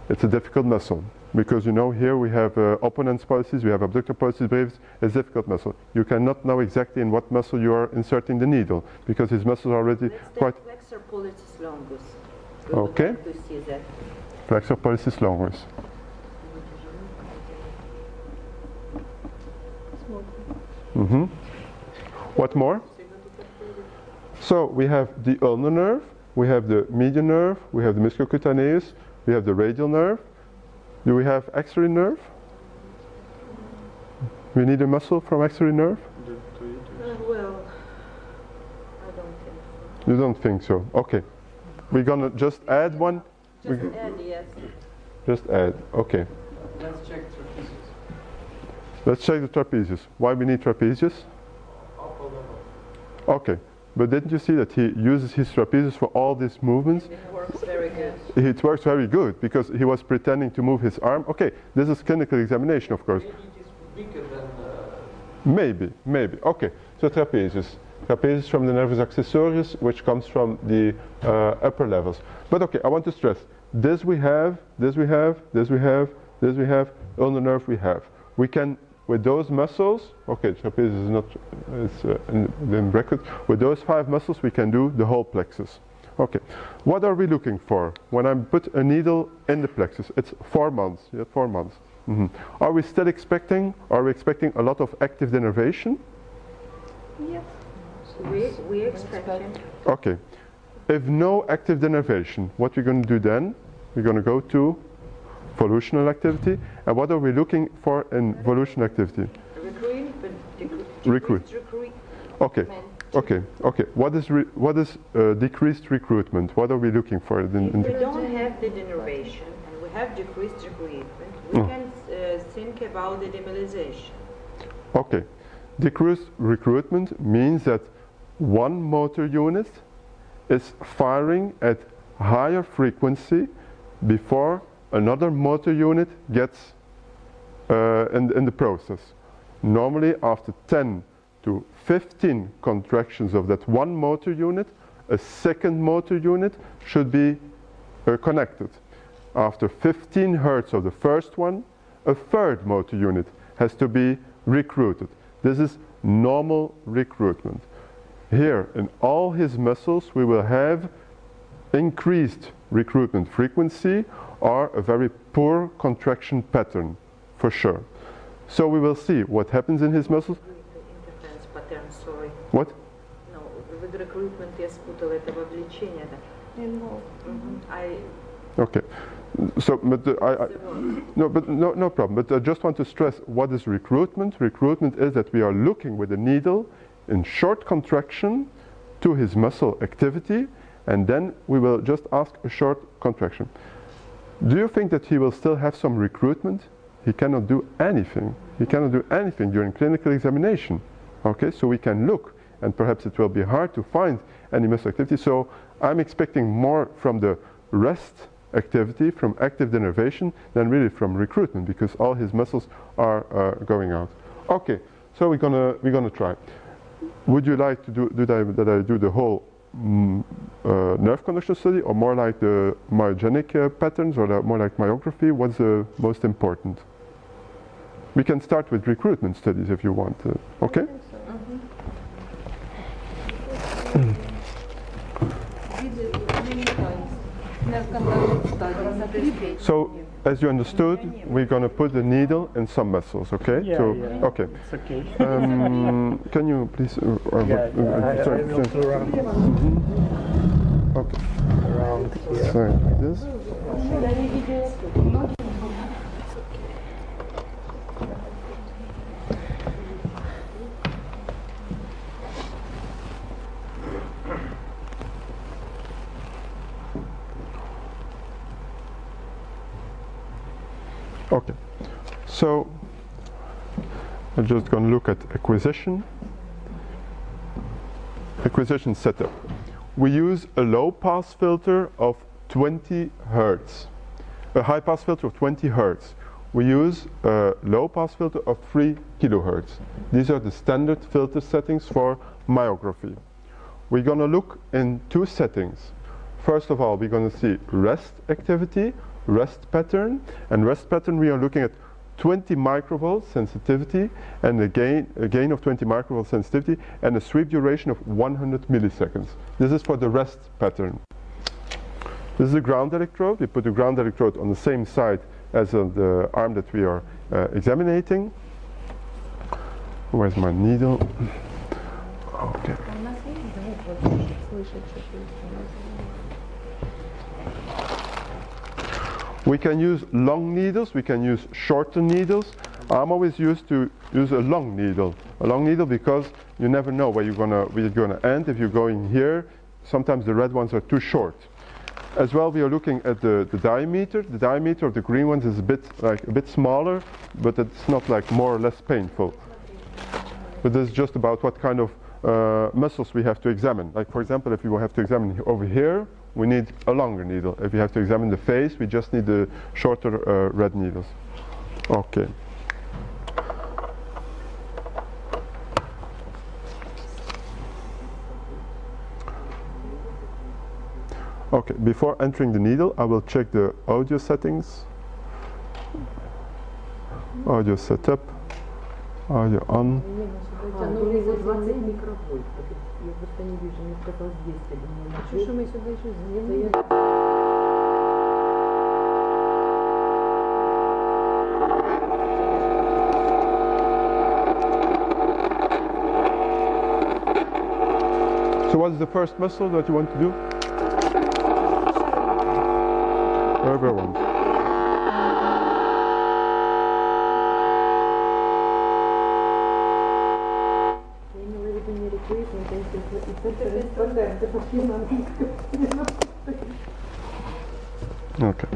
It's a difficult muscle because you know here we have opponent's pollicis, we have abductor pollicis brevis. It's a difficult muscle. You cannot know exactly in what muscle you are inserting the needle because his muscles are already quite. Flexor pollicis longus. Okay. To see that. Flexor pollicis longus. What more? So we have the ulnar nerve, we have the median nerve, we have the musculocutaneous, we have the radial nerve. Do we have axillary nerve? We need a muscle from axillary nerve? Well, I don't think so. You don't think so? Okay. We're gonna just add one? Just add, yes. Just add, okay. Let's check trapezius. Let's check the trapezius. Why we need trapezius? Upper level. Okay. But didn't you see that he uses his trapezius for all these movements? It works very good. It works very good because he was pretending to move his arm. Okay, this is clinical examination, of course. Maybe it is bigger than. Maybe. Okay, so trapezius. Trapezius from the nervus accessorius, which comes from the upper levels. But okay, I want to stress, this we have, this we have, this we have, this we have, ulnar nerve we have. We can, with those muscles, okay, trapezius is not, it's in record, with those 5 muscles we can do the whole plexus. Okay, what are we looking for when I put a needle in the plexus? It's 4 months, yeah, 4 months. Are we still expecting, a lot of active denervation? Yes, we expect it. Okay, if no active denervation, what we're going to do then, we're going to go to volutional activity. And what are we looking for in volutional activity? Recruit. Okay. Okay. Okay. What is decreased recruitment? What are we looking for? If we don't have the denervation and we have decreased recruitment, we can think about the demobilization. Okay. Decreased recruitment means that one motor unit is firing at higher frequency before another motor unit gets in the process. Normally after 10 to 15 contractions of that one motor unit, a second motor unit should be connected. After 15 hertz of the first one, a third motor unit has to be recruited. This is normal recruitment. Here, in all his muscles, we will have increased recruitment frequency or a very poor contraction pattern, for sure. So we will see what happens in his muscles. Interference pattern, sorry. What? No, with recruitment я спутала это вовлечение. Okay. So, but no problem. But I just want to stress what is recruitment. Recruitment is that we are looking with a needle in short contraction to his muscle activity, and then we will just ask a short contraction. Do you think that he will still have some recruitment? He cannot do anything. He cannot do anything during clinical examination. Okay, so we can look, and perhaps it will be hard to find any muscle activity. So I'm expecting more from the rest activity, from active denervation, than really from recruitment, because all his muscles are going out. Okay, so we're gonna try. Would you like to that I do the whole nerve conduction study, or more like the myogenic patterns, or more like myography? What's the most important? We can start with recruitment studies if you want. Okay? So, as you understood, we're going to put the needle in some muscles, okay? Yeah, so, yeah. okay. It's okay. Can you please? I will go around. Okay. Around here. Sorry, like this. Okay, so I'm just going to look at acquisition setup. We use a low pass filter of 20 hertz, a high pass filter of 20 hertz. We use a low pass filter of 3 kilohertz. These are the standard filter settings for myography. We're going to look in two settings. First of all, we're going to see rest activity, rest pattern, and rest pattern we are looking at 20 microvolts sensitivity and a gain of 20 microvolts sensitivity and a sweep duration of 100 milliseconds. This is for the rest pattern. This is a ground electrode. We put the ground electrode on the same side as the arm that we are examining. Where's my needle? Okay. We can use long needles, we can use shorter needles. I'm always used to use a long needle because you never know where you're gonna end. If you're going here, sometimes the red ones are too short. As well, we are looking at the diameter. The diameter of the green ones is a bit smaller, but it's not like more or less painful. But this is just about what kind of muscles we have to examine. Like for example, if you have to examine over here, we need a longer needle. If you have to examine the face, we just need the shorter red needles. Okay. Okay, before entering the needle, I will check the audio settings. Audio setup. Audio on. So what is the first muscle that you want to do? wherever I want. Okay.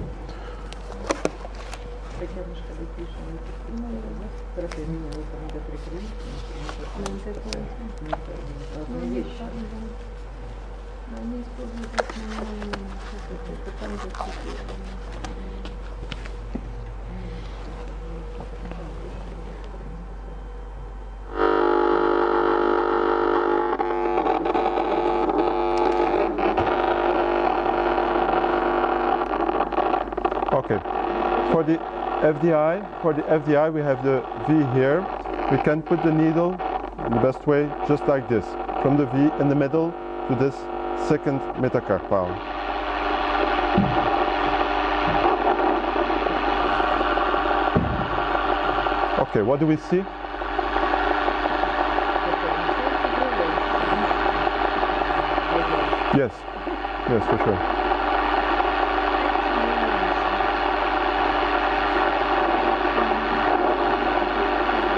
Okay, for the FDI we have the V here. We can put the needle in the best way just like this, from the V in the middle to this second metacarpal. Okay, what do we see? Yes, yes, for sure.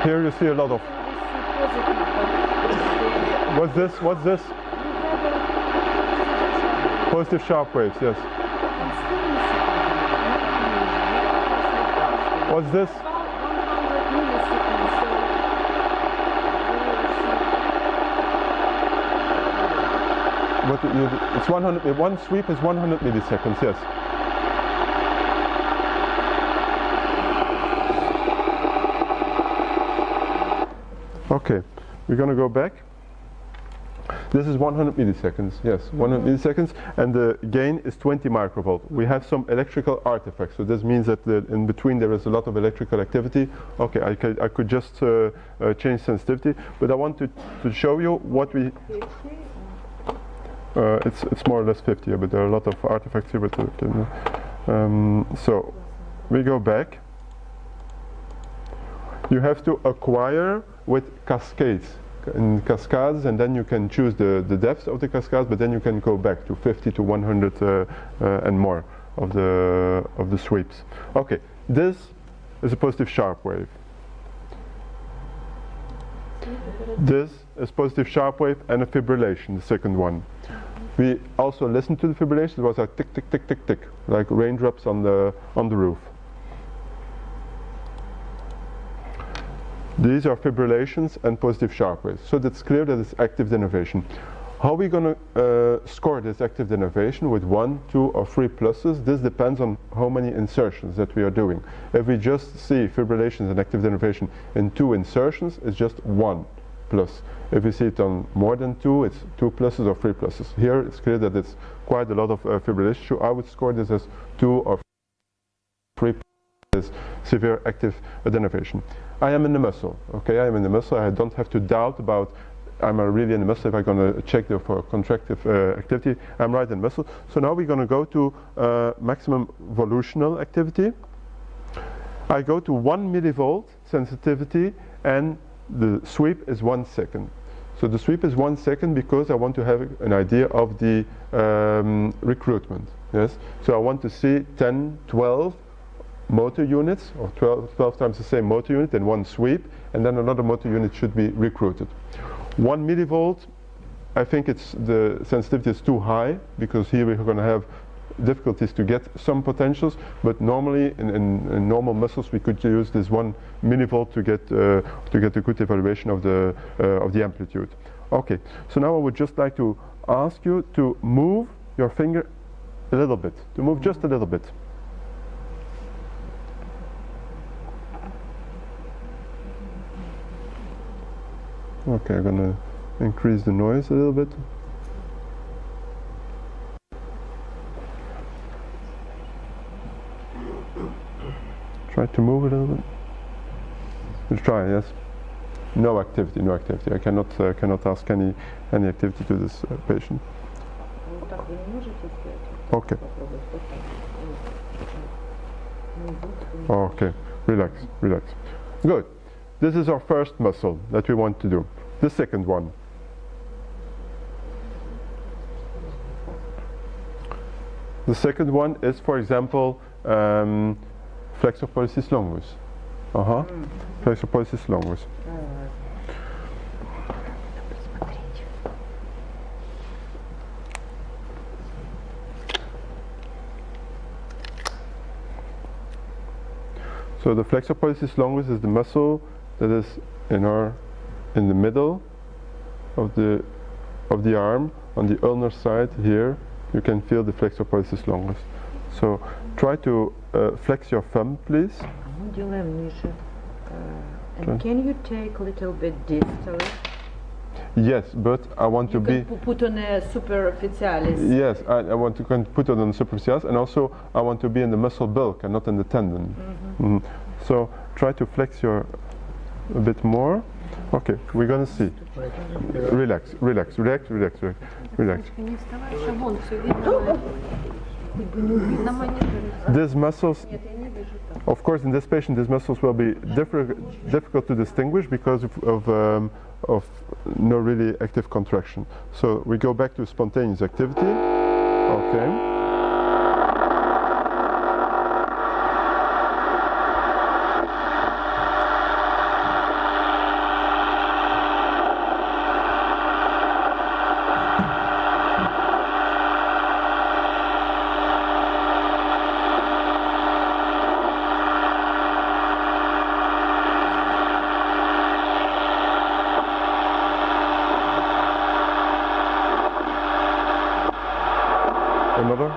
Here you see a lot of. What's this? What's this? Positive sharp waves, yes. What's this? It's 100. One sweep is 100 milliseconds, yes. Okay, we're going to go back. This is 100 milliseconds, yes, 100 milliseconds, and the gain is 20 microvolt. We have some electrical artifacts, so this means that in between there is a lot of electrical activity. Okay, I could just change sensitivity, but I want to show you what we... it's more or less 50, but there are a lot of artifacts here. But so we go back. You have to acquire with cascades, in cascades, and then you can choose the depth of the cascades, but then you can go back to 50 to 100 and more of the sweeps. Okay, this is a positive sharp wave. This is positive sharp wave and a fibrillation, the second one. We also listened to the fibrillation. It was like tick, tick, tick, tick, tick, like raindrops on the roof. These are fibrillations and positive sharp waves. So that's clear that it's active denervation. How are we going to score this active denervation with 1, 2, or 3 pluses? This depends on how many insertions that we are doing. If we just see fibrillations and active denervation in 2 insertions, it's just 1 plus. If we see it on more than 2, it's 2 pluses or 3 pluses. Here it's clear that it's quite a lot of fibrillation. So I would score this as 2 or 3 pluses, severe active denervation. I am in the muscle, okay, I am in the muscle. I don't have to doubt about I'm really in the muscle if I'm going to check for contractive activity. I'm right in the muscle. So now we're going to go to maximum volutional activity. I go to 1 millivolt sensitivity and the sweep is 1 second. So the sweep is 1 second because I want to have an idea of the recruitment. Yes. So I want to see 10, 12 motor units, or 12 times the same motor unit in one sweep, and then another motor unit should be recruited. 1 millivolt, I think the sensitivity is too high, because here we're going to have difficulties to get some potentials, but normally in normal muscles we could use this 1 millivolt to get a good evaluation of the amplitude. Okay, so now I would just like to ask you to move your finger a little bit, to move just a little bit. Okay, I'm going to increase the noise a little bit. Try to move a little bit. We'll try, yes. No activity, no activity. I cannot ask any activity to this patient. Okay. Okay, relax, relax. Good. This is our first muscle that we want to do. The second one. The second one is, for example, flexor pollicis longus. Flexor pollicis longus. So the flexor pollicis longus is the muscle that is in the middle of the arm, on the ulnar side here. You can feel the flexor pollicis longus. So try to flex your thumb, please. And can you take a little bit distally? Yes, but I want to be. Put on a superficialis. Yes, I want to put it on the superficialis, and also I want to be in the muscle bulk and not in the tendon. So try to flex your a bit more. Okay, we're gonna see. Relax, relax, relax, relax, relax, relax. These muscles, of course, in this patient, these muscles will be difficult to distinguish because of no really active contraction. So we go back to spontaneous activity. Okay. Another.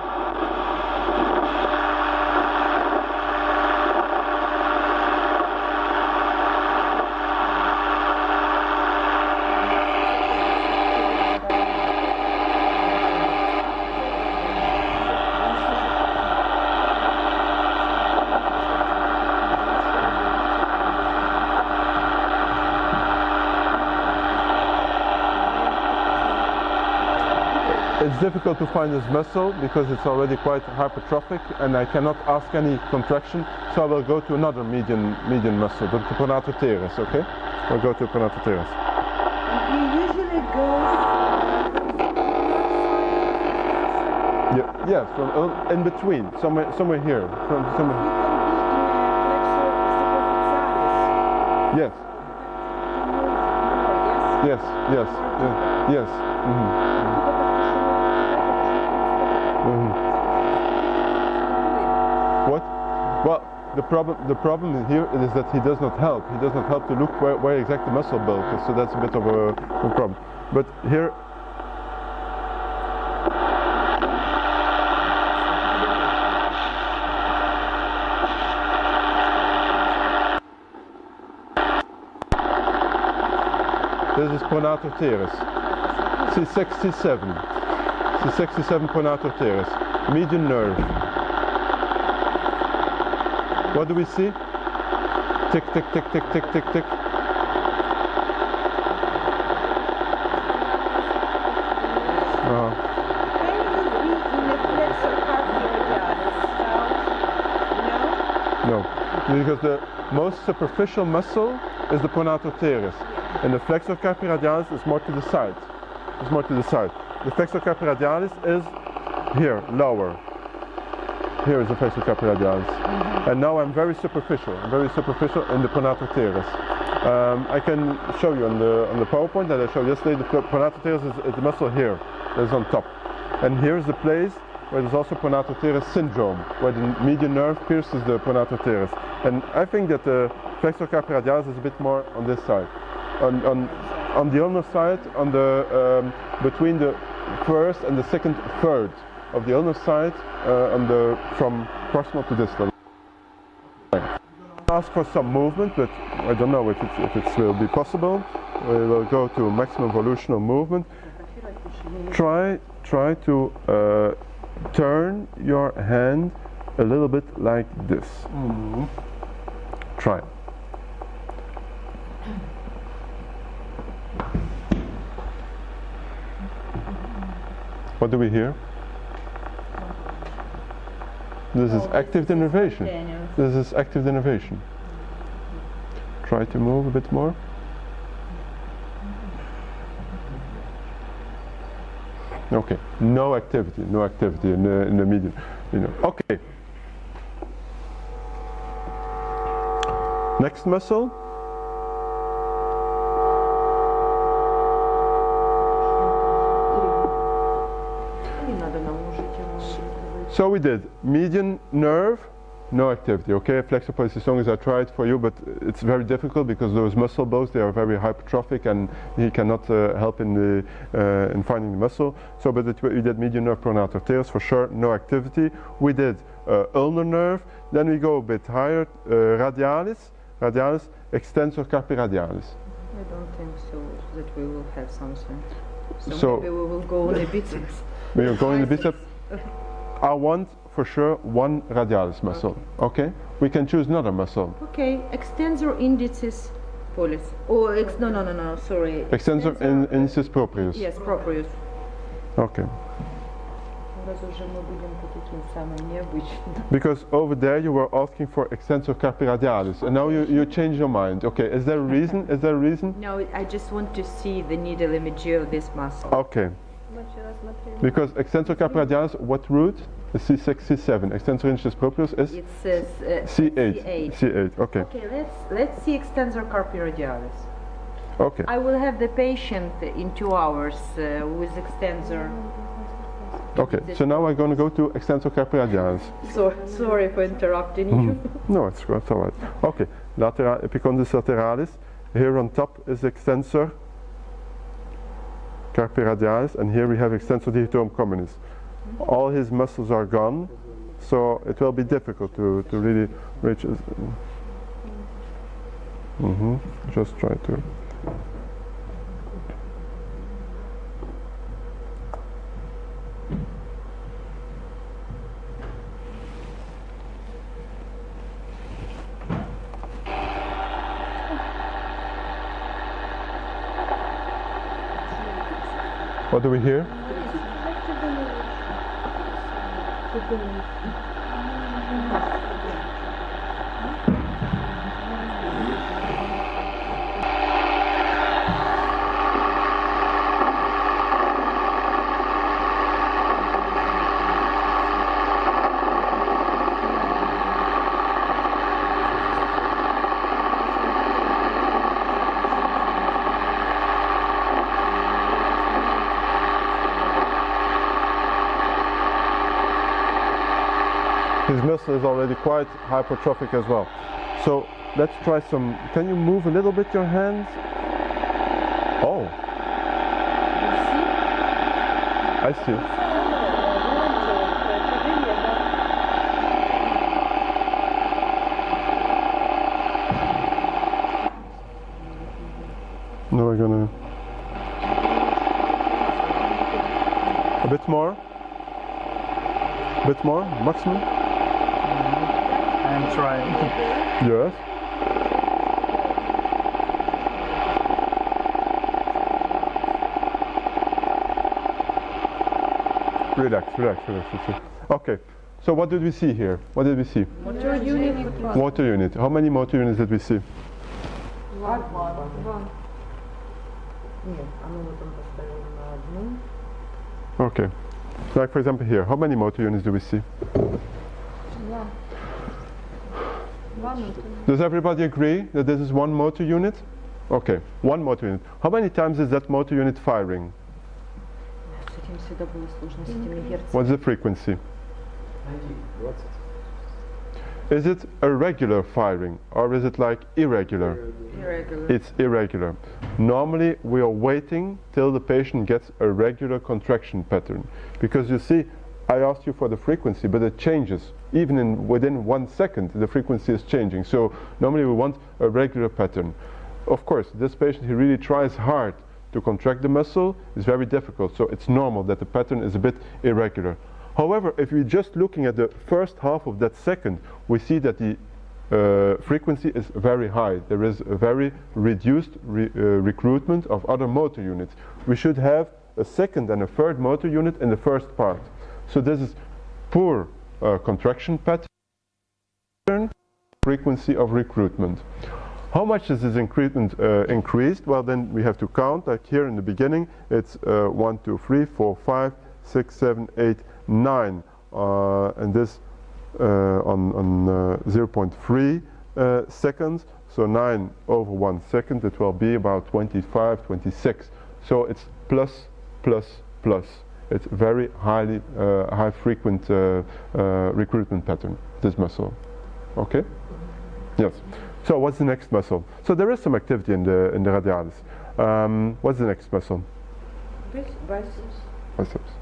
It's difficult to find this muscle because it's already quite hypertrophic and I cannot ask any contraction, so I will go to another median muscle, the pronator teres, okay? We'll go to pronator teres. You usually go... Yes, from in between, somewhere here. Somewhere. Yes. Yes, yes, yes, yes. What? Well, the problem here is that he does not help. He does not help to look where exactly the muscle bulk is. So that's a bit of a problem. But here. This is pronator teres. C67. C67 pronator teres. Median nerve. What do we see? Tick, tick, tick, tick, tick, tick, tick. No, because the most superficial muscle is the pronator teres, and the flexor carpi radialis is more to the side. It's more to the side. The flexor carpi radialis is here, lower. Here is the flexor carpi radialis. And now I'm very superficial in the pronator teres. I can show you on the PowerPoint that I showed yesterday, the pronator teres is the muscle here, that is on top. And here's the place where there's also pronator teres syndrome, where the median nerve pierces the pronator teres. And I think that the flexor carpi radialis is a bit more on this side. On the ulnar side, on the between the first and the second third of the ulnar side, from proximal to distal. Ask for some movement, but I don't know if it will be possible. We will go to maximum evolutional movement. Try to turn your hand a little bit like this. Try. What do we hear? This is active denervation. This is active denervation. Try to move a bit more. Okay, no activity in the median. You know. Okay. Next muscle. So we did median nerve, no activity. Okay, plexopathy, as long as I tried for you, but it's very difficult because those muscle bones, they are very hypertrophic, and he cannot help in finding the muscle. So, but we did median nerve pronator teres for sure, no activity. We did ulnar nerve. Then we go a bit higher, radialis, extensor carpi radialis. I don't think so that we will have something. So maybe we will go on the biceps. We will go in the biceps. I want for sure one radialis muscle. Okay? We can choose another muscle. Okay, extensor indicis pollicis. Oh, no, sorry. Extensor indicis proprius. Yes, proprius. Okay. Because over there you were asking for extensor carpi radialis, and now you change your mind. Okay, is there a reason? Is there a reason? No, I just want to see the needle imagery of this muscle. Okay. Because extensor carpi radialis, what root? C6, C7. Extensor indicis proprius is? It says C8. C8, okay. Okay, let's see extensor carpi radialis. Okay. I will have the patient in 2 hours with extensor. Okay, so now we're going to go to extensor carpi radialis. Sorry for interrupting you. No, it's all right. Okay, epicondylus lateralis. Here on top is extensor carpi radialis, and here we have extensor digitorum communis. All his muscles are gone, so it will be difficult to really reach. Just try to. What do we hear? His muscle is already quite hypertrophic as well. So let's try some. Can you move a little bit your hands? Oh. I see. Now we're gonna. A bit more. A bit more, maximum. I'm trying. Yes. Relax. Okay. So what did we see here? What did we see? Motor unit. Motor unit. How many motor units did we see? One. Okay. Like for example here, how many motor units do we see? Does everybody agree that this is one motor unit? Okay, one motor unit. How many times is that motor unit firing? What's the frequency? 20. Is it a regular firing or is it like irregular? Irregular. It's irregular. Normally we are waiting till the patient gets a regular contraction pattern, because you see, I asked you for the frequency, but it changes. Even within 1 second the frequency is changing. So normally we want a regular pattern. Of course, this patient, he really tries hard to contract the muscle. It's very difficult, so it's normal that the pattern is a bit irregular. However, if we're just looking at the first half of that second, we see that the frequency is very high. There is a very reduced recruitment of other motor units. We should have a second and a third motor unit in the first part. So this is poor contraction pattern, frequency of recruitment. How much is this increment increased? Well, then we have to count. Like here in the beginning, it's 1, 2, 3, 4, 5, 6, 7, 8, 9, and this on 0.3 seconds. So 9 over 1 second, it will be about 25, 26. So it's plus, plus, plus. It's very highly high frequent recruitment pattern, this muscle. Okay? Yes. So what's the next muscle? So there is some activity in the radialis. What's the next muscle? Biceps. Biceps.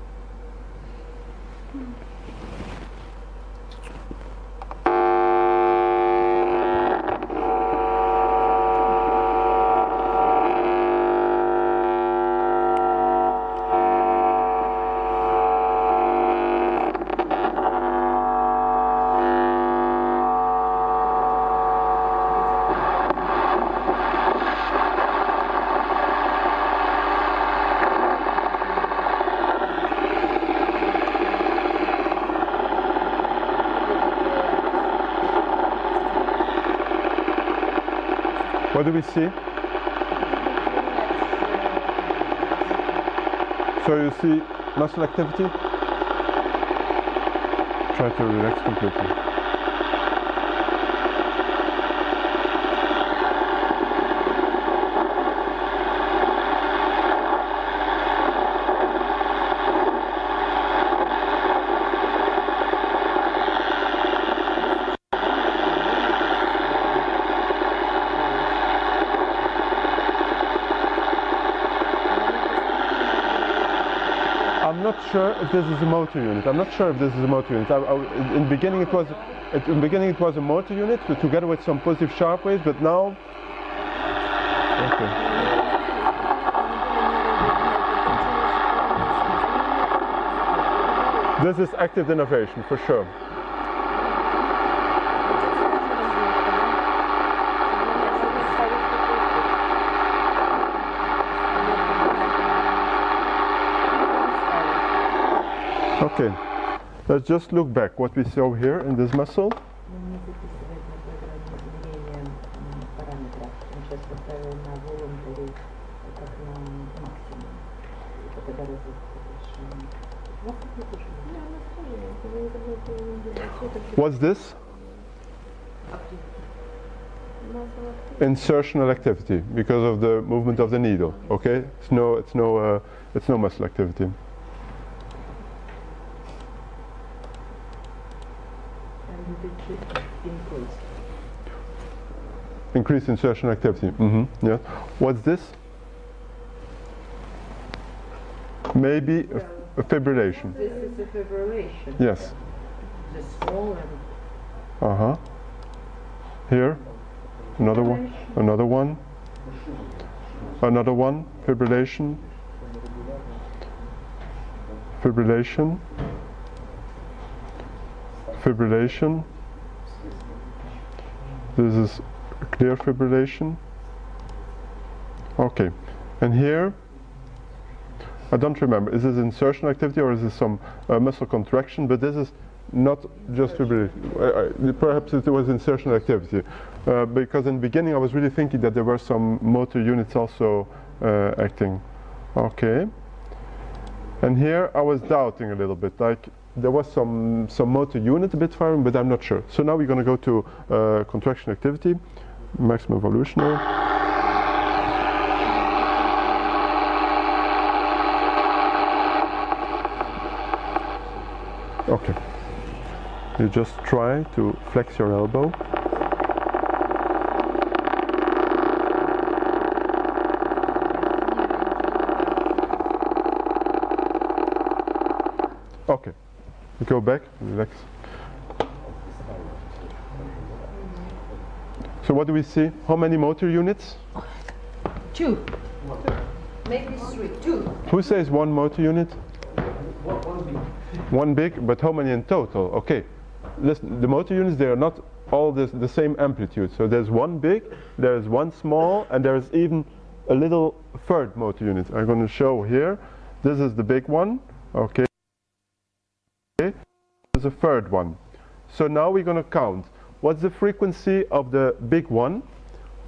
What do we see? So you see muscle activity? Try to relax completely. I'm not sure if this is a motor unit. I'm not sure if this is a motor unit. In the beginning it was a motor unit together with some positive sharp waves, but now. Okay. This is active innervation for sure. Okay, let's just look back what we saw here in this muscle. What's this? Insertional activity because of the movement of the needle. Okay, it's no muscle activity. Increased insertion activity. Mm-hmm. Yeah. What's this? Maybe a fibrillation. This is a fibrillation. Yes. The smaller. Uh-huh. Here. Another one. Another one. Another one. Fibrillation. Fibrillation. Fibrillation. This is clear fibrillation. Okay, and here I don't remember, is this insertion activity or is this some muscle contraction? But this is not just fibrillation. Perhaps it was insertion activity because in the beginning I was really thinking that there were some motor units also acting. Okay, and here I was doubting a little bit, like there was some motor unit a bit firing, but I'm not sure. So now we're going to go to contraction activity, maximum evolutionary. Okay. You just try to flex your elbow. Okay. Go back, relax. So what do we see? How many motor units? 2. Maybe 3. 2. Who says one motor unit? One big, but how many in total? Okay. Listen, the motor units, they are not all the same amplitude. So there's one big, there's one small, and there's even a little third motor unit. I'm going to show here. This is the big one. Okay. There's a third one. So now we're going to count. What's the frequency of the big one?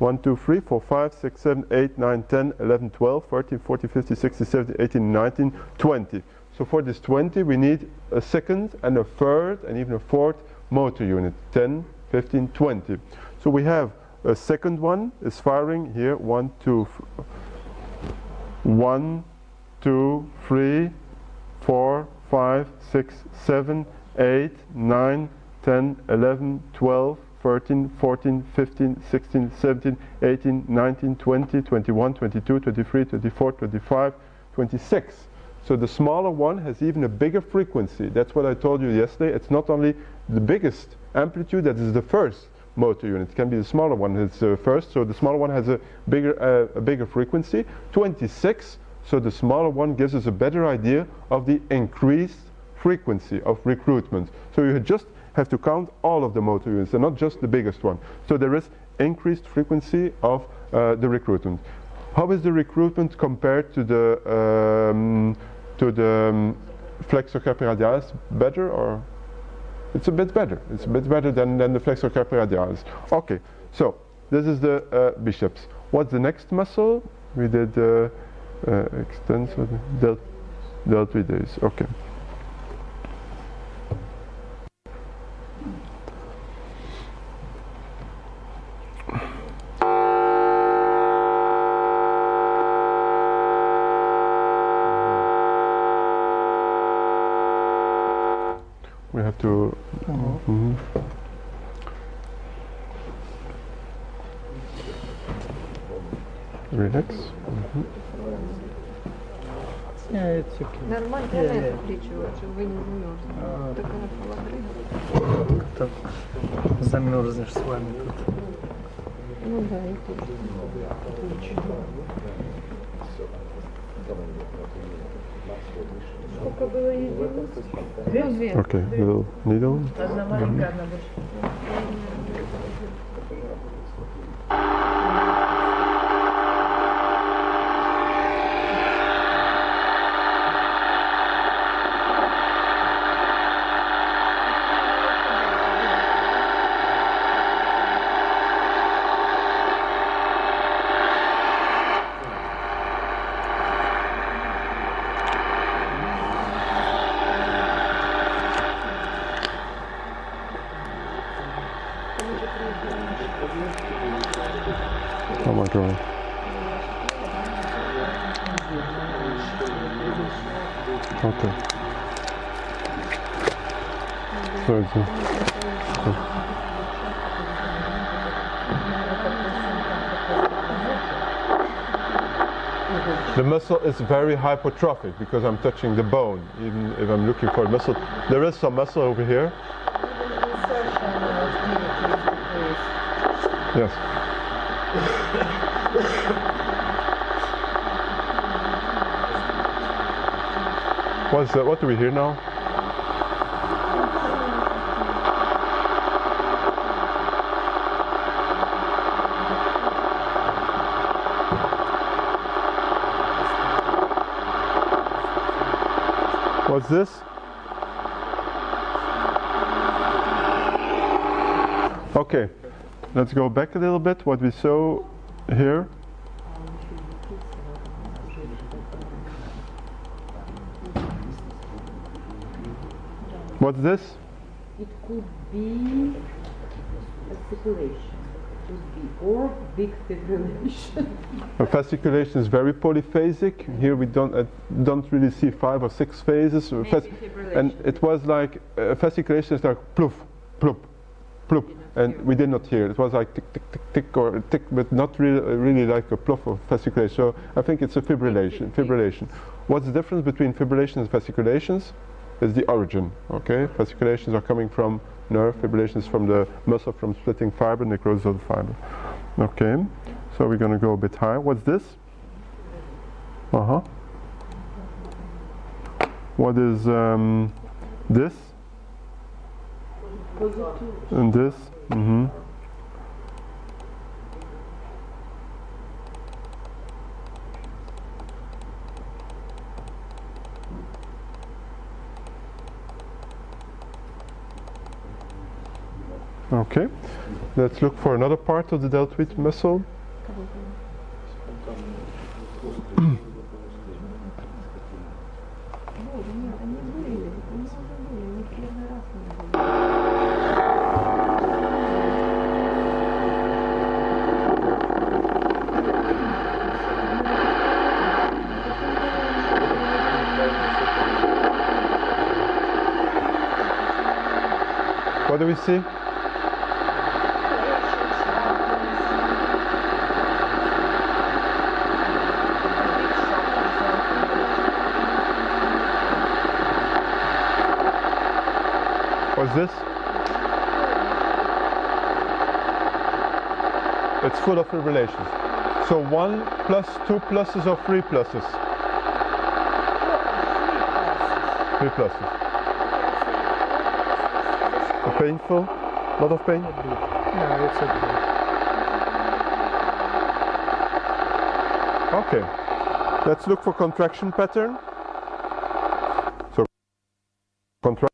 1, 2, 3, 4, 5, 6, 7, 8, 9, 10, 11, 12, 13, 14, 15, 16, 17, 18, 19, 20. So for this 20 we need a second and a third and even a fourth motor unit. 10, 15, 20. So we have a second one is firing here. 1, 2, 1, 2, 3, 4, 5, 6, 7, 8, 9, 10, 11, 12, 13, 14, 15, 16, 17, 18, 19, 20, 21, 22, 23, 24, 25, 26. So the smaller one has even a bigger frequency. That's what I told you yesterday. It's not only the biggest amplitude that is the first motor unit. It can be the smaller one that's the first. So the smaller one has a bigger frequency. 26. So the smaller one gives us a better idea of the increased frequency of recruitment. So you just have to count all of the motor units and not just the biggest one. So there is increased frequency of the recruitment. How is the recruitment compared to the flexor carpi radialis? Better, or it's a bit better? It's a bit better than the flexor carpi radialis. Okay, so this is the biceps. What's the next muscle? We did extensor deltoides. Okay. We have to relax. Yeah, it's okay. Нормально, я на это плечо, чтобы вы не замерзли. Такая холодная. Так, замерзнешь с вами тут. Ну да, и тут. Сколько было единиц? Две. Okay, little needle. Одна маленькая, одна большая. Oh my God. Okay. So it's the muscle is very hypertrophic because I'm touching the bone, even if I'm looking for a muscle. There is some muscle over here. Yes. What's that? What do we hear now? What's this? Okay, let's go back a little bit. What we saw here. What's this? It could be a fasciculation, or big fibrillation. A fasciculation is very polyphasic. Here we don't really see 5 or 6 phases. And it was like fasciculation is like ploof, ploof, ploof, and we did not hear. It was like tick, tick, tick, tick, or tick, but not really like a ploof of fasciculation. So I think it's a fibrillation. Fibrillation. What's the difference between fibrillations and fasciculations? Is the origin. Okay, fasciculations are coming from nerve. Fibrillations from the muscle from splitting fiber, necrosis of the fiber. Okay, so we're going to go a bit higher. What's this? What is this? And this? Okay, let's look for another part of the deltoid muscle. What do we see? What's this? It's full of relations. So 1 plus 2 pluses or 3 pluses? 3 pluses. Painful? A lot of pain? No, it's okay. Okay. Let's look for contraction pattern. So contraction.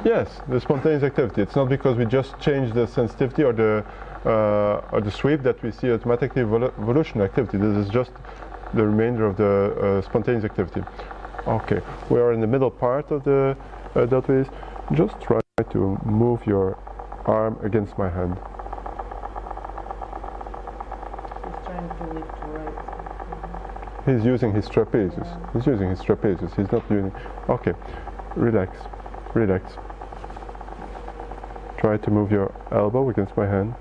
Yes, the spontaneous activity. It's not because we just change the sensitivity or the sweep that we see automatically evolution activity. This is just the remainder of the spontaneous activity. Okay, we are in the middle part of the deltoids. Just try to move your arm against my hand. He's trying to lift right. He's using his trapezius. He's using his trapezius. He's not using. Okay, relax, relax. Try to move your elbow against my hand.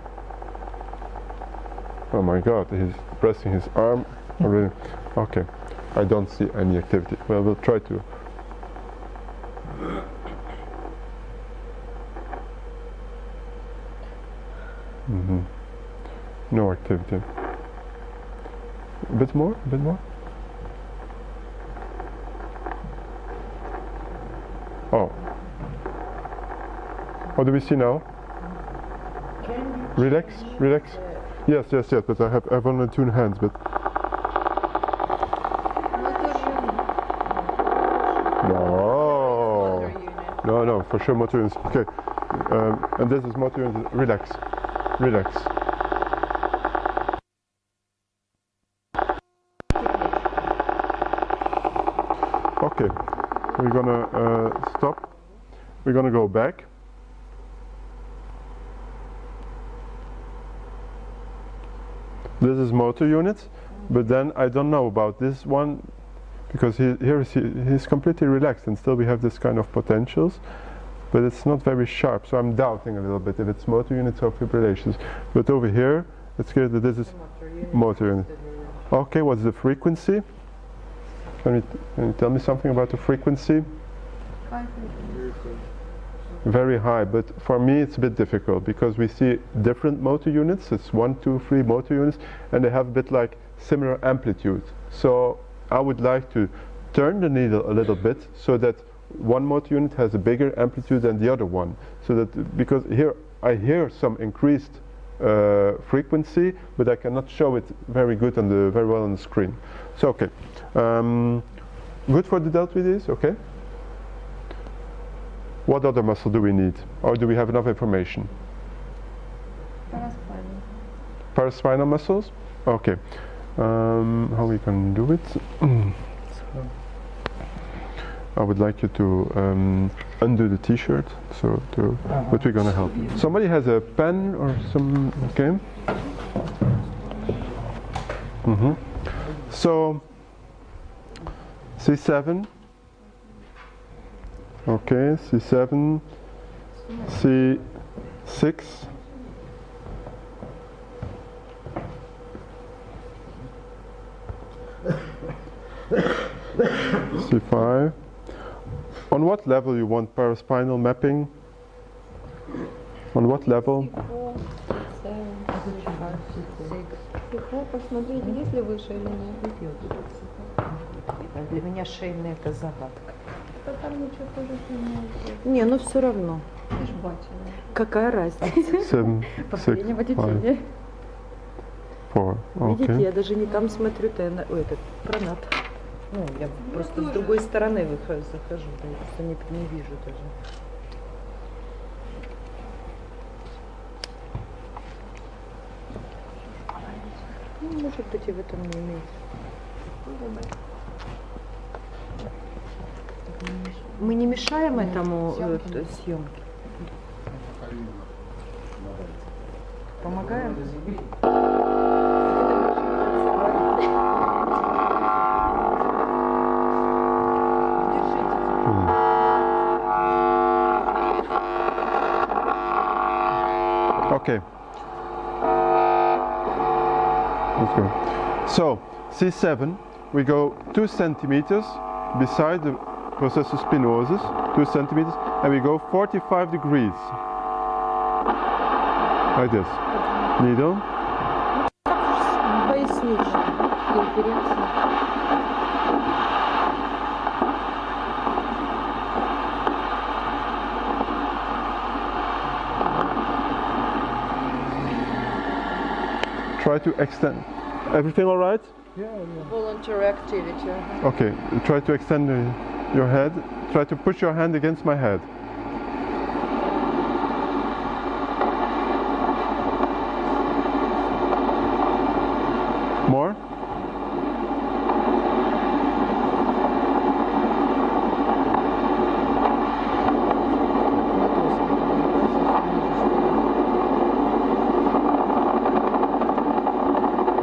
Oh my God, he's pressing his arm already. Okay, I don't see any activity. Well, we'll try to. No activity. A bit more, a bit more. Oh. What do we see now? Relax, relax. Yes, yes, yes, but I have only 2 hands, but... No. No, no, for sure motor units. Okay. And this is motor units. Relax. Relax. Okay. We're gonna stop. We're gonna go back. This is motor units, but then I don't know about this one because he's completely relaxed and still we have this kind of potentials, but it's not very sharp, so I'm doubting a little bit if it's motor units or fibrillations. But over here, it's clear that this is motor unit. Okay, what's the frequency? Can you tell me something about the frequency? Very high, but for me it's a bit difficult because we see different motor units. It's 1, 2, 3 motor units, and they have a bit like similar amplitude. So I would like to turn the needle a little bit so that one motor unit has a bigger amplitude than the other one. So that because here I hear some increased frequency, but I cannot show it very well on the screen. So okay, good for the deltoids. Okay. What other muscle do we need? Or do we have enough information? Paraspinal. Paraspinal muscles? Okay. How we can do it? I would like you to undo the t-shirt, but we're gonna help you. Somebody has a pen or some, okay. So, C7. Okay, C7, C6, C5. On what level you want paraspinal mapping? On what level? Посмотрите, есть ли выше или нет. Для меня шейная это загадка. Там ничего тоже не. Не, но все равно. Какая разница? Последнего течения. Видите, я даже не там смотрю, этот пронат. Ну, я просто с другой стороны захожу, я просто не вижу даже. Ну, может быть, и в этом не имеет. Мы не мешаем этому съемке? Помогаем? Okay. Let's go. So, C7, we go 2 centimeters beside the processus spinosus, 2 centimeters, and we go 45 degrees. Like this. Needle. Пояснично. Интересно. Try to extend. Everything all right? Voluntary activity. Okay, try to extend your head. Try to push your hand against my head. More?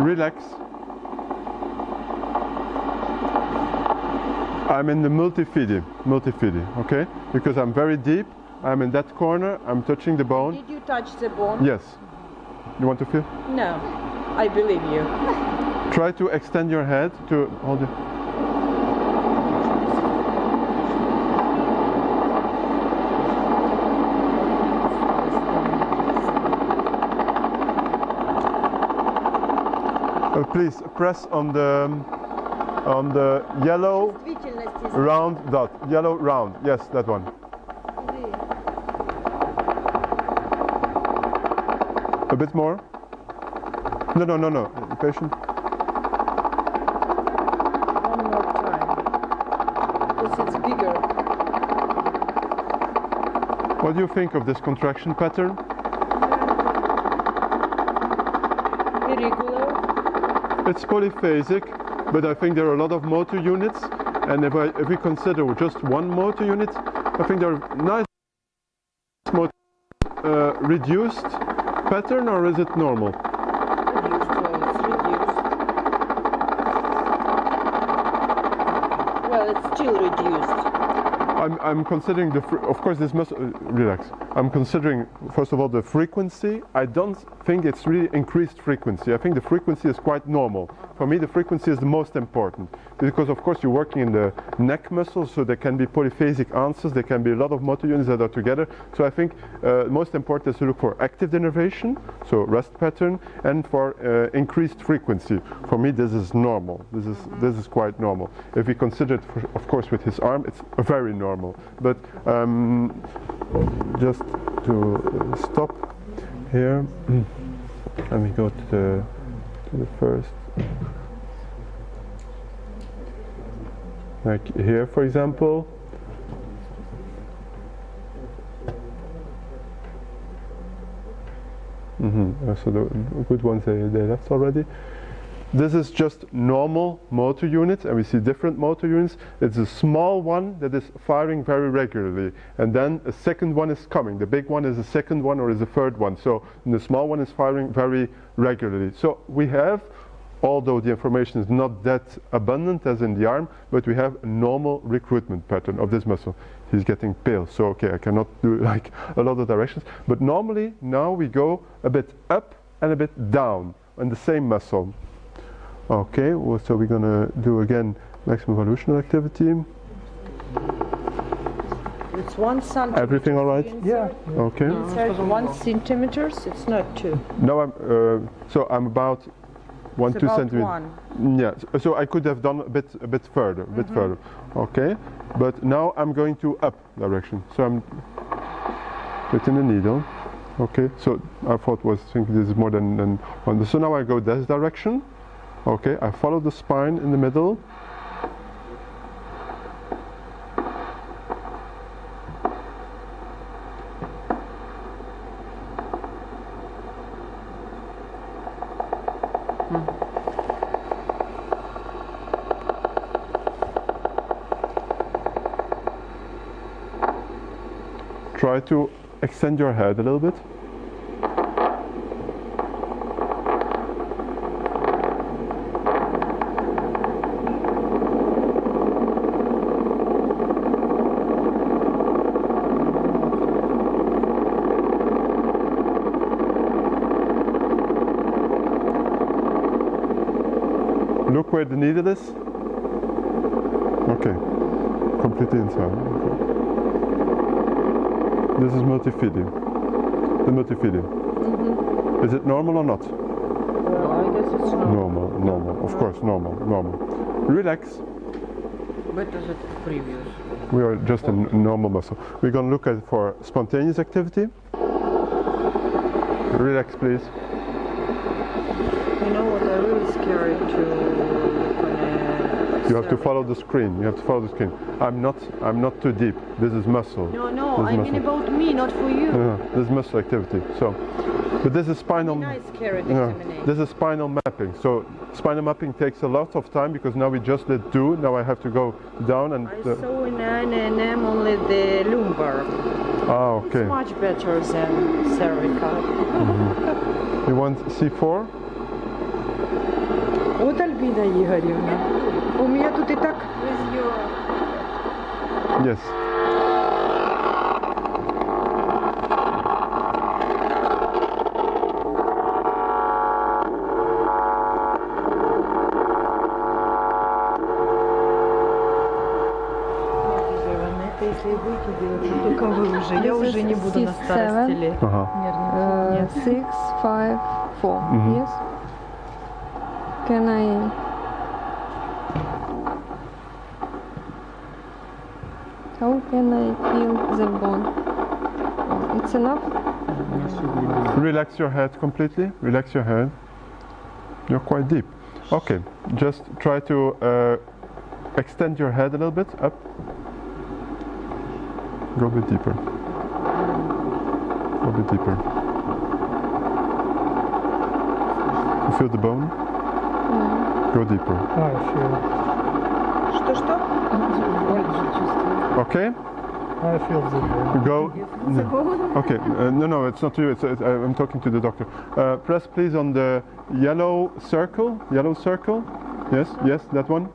Relax. I'm in the multifidi, okay? Because I'm very deep, I'm in that corner, I'm touching the bone. Did you touch the bone? Yes. You want to feel? No, I believe you. Try to extend your head to hold it. Please press on the yellow round dot. Yellow round. Yes, that one. A bit more. No. Patient. One more time. Because it's bigger. What do you think of this contraction pattern? Irregular. It's polyphasic, but I think there are a lot of motor units, and if we consider just one motor unit, I think there are nice motor reduced pattern, or is it normal? Reduced, well, it's reduced. Well, it's still reduced. I'm considering of course this must relax. I'm considering first of all the frequency. I don't think it's really increased frequency. I think the frequency is quite normal. For me, the frequency is the most important because of course you're working in the neck muscles, so there can be polyphasic answers. There can be a lot of motor units that are together. So I think most important is to look for active denervation, so rest pattern, and for increased frequency. For me, this is normal. This is quite normal. If we consider it, of course, with his arm, it's very normal. But just to stop here, and we go to the first, like here, for example. So the good ones they left already. This is just normal motor units, and we see different motor units. It's a small one that is firing very regularly, and then a second one is coming. The big one is the second one or is the third one. So the small one is firing very regularly. So we have, although the information is not that abundant as in the arm, but we have a normal recruitment pattern of this muscle. He's getting pale, so okay, I cannot do like a lot of directions. But normally now we go a bit up and a bit down on the same muscle. Okay, well, so we're gonna do again maximum evolutional activity. It's 1 centimeter. Everything all right? Yeah. Okay. Inside 1 centimeter, it's not 2. Now I'm about 1-2 about centimeters. 1. Yeah. So I could have done a bit further, further. Okay. But now I'm going to up direction. So I'm putting the needle. Okay. So I think this is more than 1. So now I go this direction. Okay, I follow the spine in the middle. Try to extend your head a little bit. Look where the needle is. Okay, completely inside. Okay. This is multifidi. The multifidi. Is it normal or not? Well, I guess it's normal. Normal. Of course, normal. Relax. What is it previous? We are just in normal muscle. We're going to look at for spontaneous activity. Relax, please. You know what? I'm really scared to look on a You have to follow the screen. You have to follow the screen. I'm not too deep. This is muscle. No, This is I mean muscle. about me, not for you. This is muscle activity. So, but this is spinal. Nice carrot Yeah, examination. this is spinal mapping. So spinal mapping takes a lot of time because now we just did do. Now I have to go down and. I saw in NNM only the lumbar. Ah, okay. It's much better than cervical. You want C4? Вот Альбина Игоревна. У меня тут и так. Yes. Если выйти, только вы уже. Я уже не буду на старости лет. Ага. 6, 5, 4. Yes. Can I? How can I feel the bone? Oh, it's enough. Relax your head completely. Relax your head. You're quite deep. Okay. Just try to extend your head a little bit up. Go a bit deeper. Go a bit deeper. You feel the bone? Go deeper. Что? Okay? I feel the bone. Go. Okay. No, it's not you. I'm talking to the doctor. Press please on the yellow circle. Yellow circle. Yes, that one.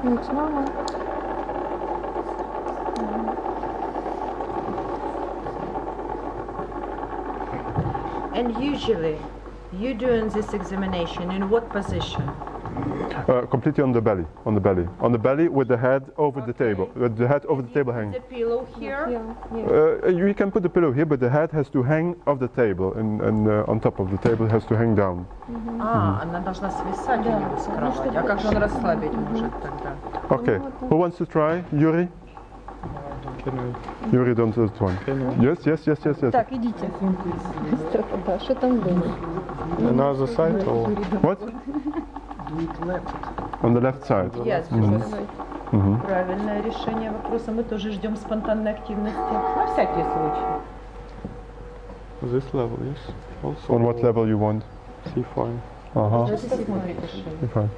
It's normal. And usually, you doing this examination in what position? Completely on the belly. On the belly with the head over the table. With the head over the table hanging. The pillow here? You can put the pillow here, but the head has to hang off the table, and on top of the table it has to hang down. Она должна свисать у него с кровати. А как же он расслабить может тогда? Okay. Who wants to try? Yuri? Yuri, don't do that one. Yes. Так, идите. Да, что там было? Another side or what? On the left side. Yes, правильное решение вопроса. Мы тоже ждем спонтанной активности. На всякий случай. This level, yes. Also on what level you want? C5. C5.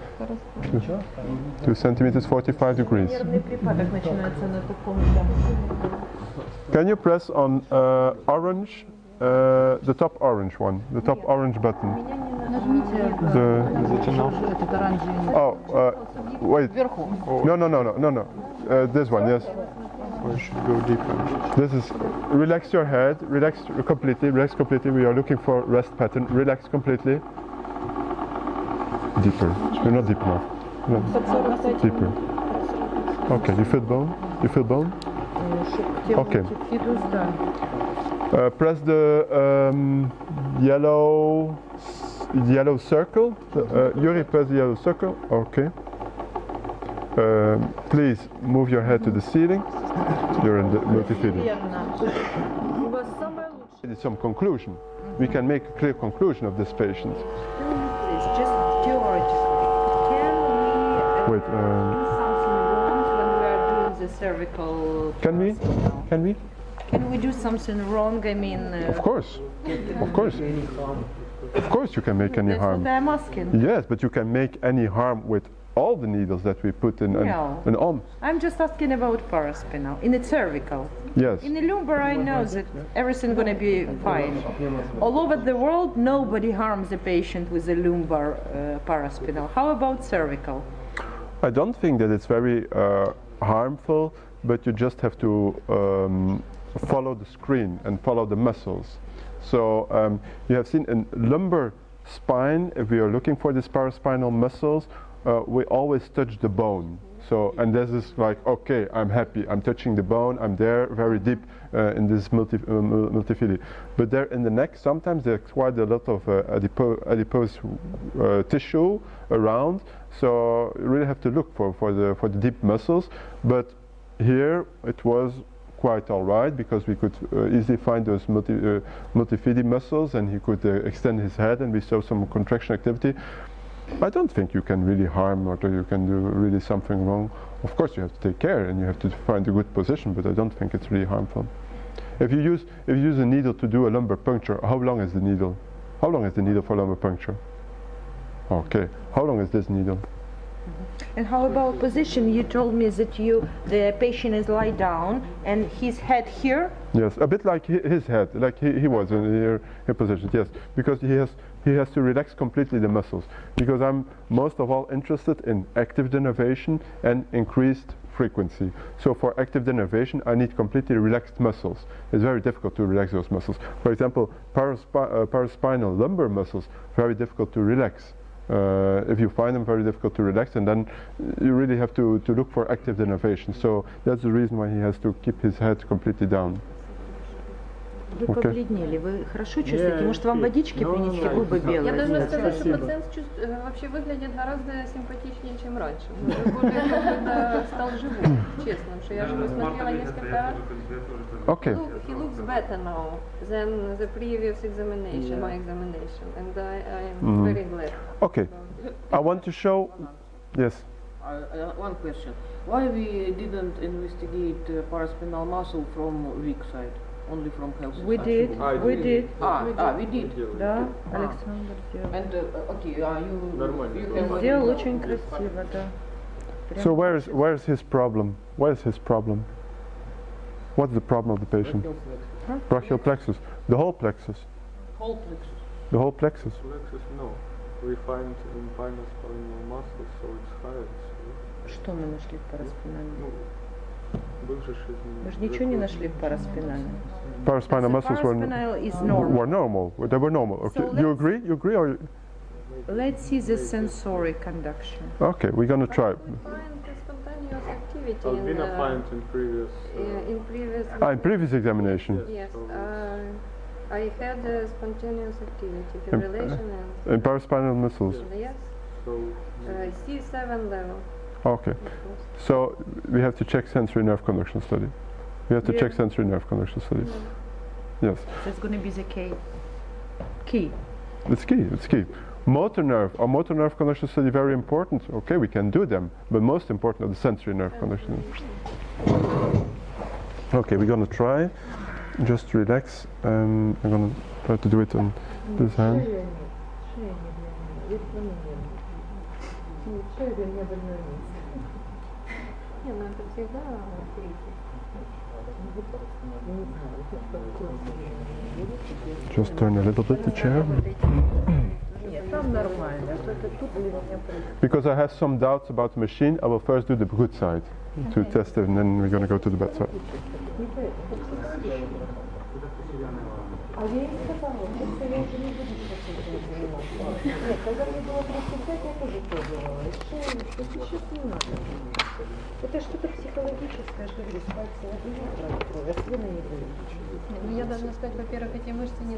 2 centimeters, 45 degrees. Нервный припадок начинается на таком. Can you press on orange, the top orange one, the top orange button? Oh, wait. No. This one, yes. We should go deeper. This is relax your head, relax completely. We are looking for rest pattern. Relax completely. Deeper. You're not deep enough. No. Deeper. Okay. You feel bone? Okay. Press the yellow circle. Yuri, press the yellow circle. Okay. Please move your head to the ceiling. You're in the multifidi. Some conclusion. We can make a clear conclusion of this patient. Just theoretically, can we Wait. do something wrong when we are doing the cervical? Can we? Can we do something wrong? I mean. Of course. Of course you can make any harm. That's what I'm asking. Yes, but you can make any harm with all the needles that we put in an arm. I'm just asking about paraspinal, in the cervical. Yes. In the lumbar, I know that everything's going to be fine. All over the world, nobody harms a patient with a lumbar paraspinal. How about cervical? I don't think that it's very harmful, but you just have to follow the screen and follow the muscles. So you have seen in lumbar spine, if we are looking for these paraspinal muscles, we always touch the bone. So, and this is like, okay, I'm happy, I'm touching the bone, I'm there very deep in this multifili. But there in the neck, sometimes there's quite a lot of adipose tissue around, so you really have to look for the deep muscles. But here it was quite all right, because we could easily find those multifidi muscles, and he could extend his head, and we saw some contraction activity. I don't think you can really harm, or you can do really something wrong. Of course you have to take care and you have to find a good position, but I don't think it's really harmful. If you use a needle to do a lumbar puncture, how long is the needle? How long is the needle for lumbar puncture? Okay, how long is this needle? And how about position? You told me that the patient is lie down and his head here? Yes, a bit like his head, like he was in here position, yes, because he has to relax completely the muscles, because I'm most of all interested in active denervation and increased frequency. So for active denervation I need completely relaxed muscles. It's very difficult to relax those muscles. For example, paraspinal lumbar muscles, very difficult to relax. If you find them very difficult to relax, and then you really have to look for active denervation. So that's the reason why he has to keep his head completely down. Вы побледнели, вы хорошо чувствуете? Может, вам водички принести, губы белые? Я должна сказать, что пациент вообще выглядит гораздо симпатичнее, чем раньше. Более как-то стал живым, честно. Что я же смотрела несколько раз. Okay. He looks better now than the previous examination, my examination, and I am very glad. Okay, I want to show. Yes. One question: why we didn't investigate paraspinal muscle from weak side? Only from healthy. We did. We did. We did. Да, Александр сделал. And okay, you Сделал очень красиво, да. So where is his problem? Where is his problem? What's the problem of the patient? Brachial plexus. The whole plexus. Whole plexus. The whole plexus. Plexus, no. We find in spinal muscles, so it's higher. Что мы нашли в параспинальном? Мы же ничего не нашли в параспинальном. Paraspinal muscles were normal. They were normal. Okay. So You agree? You agree? Or let's see the sensory conduction. okay, we're gonna try. We find spontaneous activity find in previous. In previous examination. Yes. I had spontaneous activity, fibrillation in paraspinal muscles. Yes. C7 level. Okay. So we have to check sensory nerve conduction study. We have to check sensory nerve conduction study. Yes. So it's going to be the key. It's key. It's key. Motor nerve conduction study very important. Okay, we can do them, but most important are the sensory nerve conduction. Okay, we're gonna try. Just relax. I'm gonna try to do it on this hand. Just turn a little bit the chair. Because I have some doubts about the machine, I will first do the good side to test it, and then we're going to go to the bad side. Это что-то психологическое, что говорю, пальцы отбивают кровь, а свина не будет. Я должна сказать, во-первых, эти мышцы не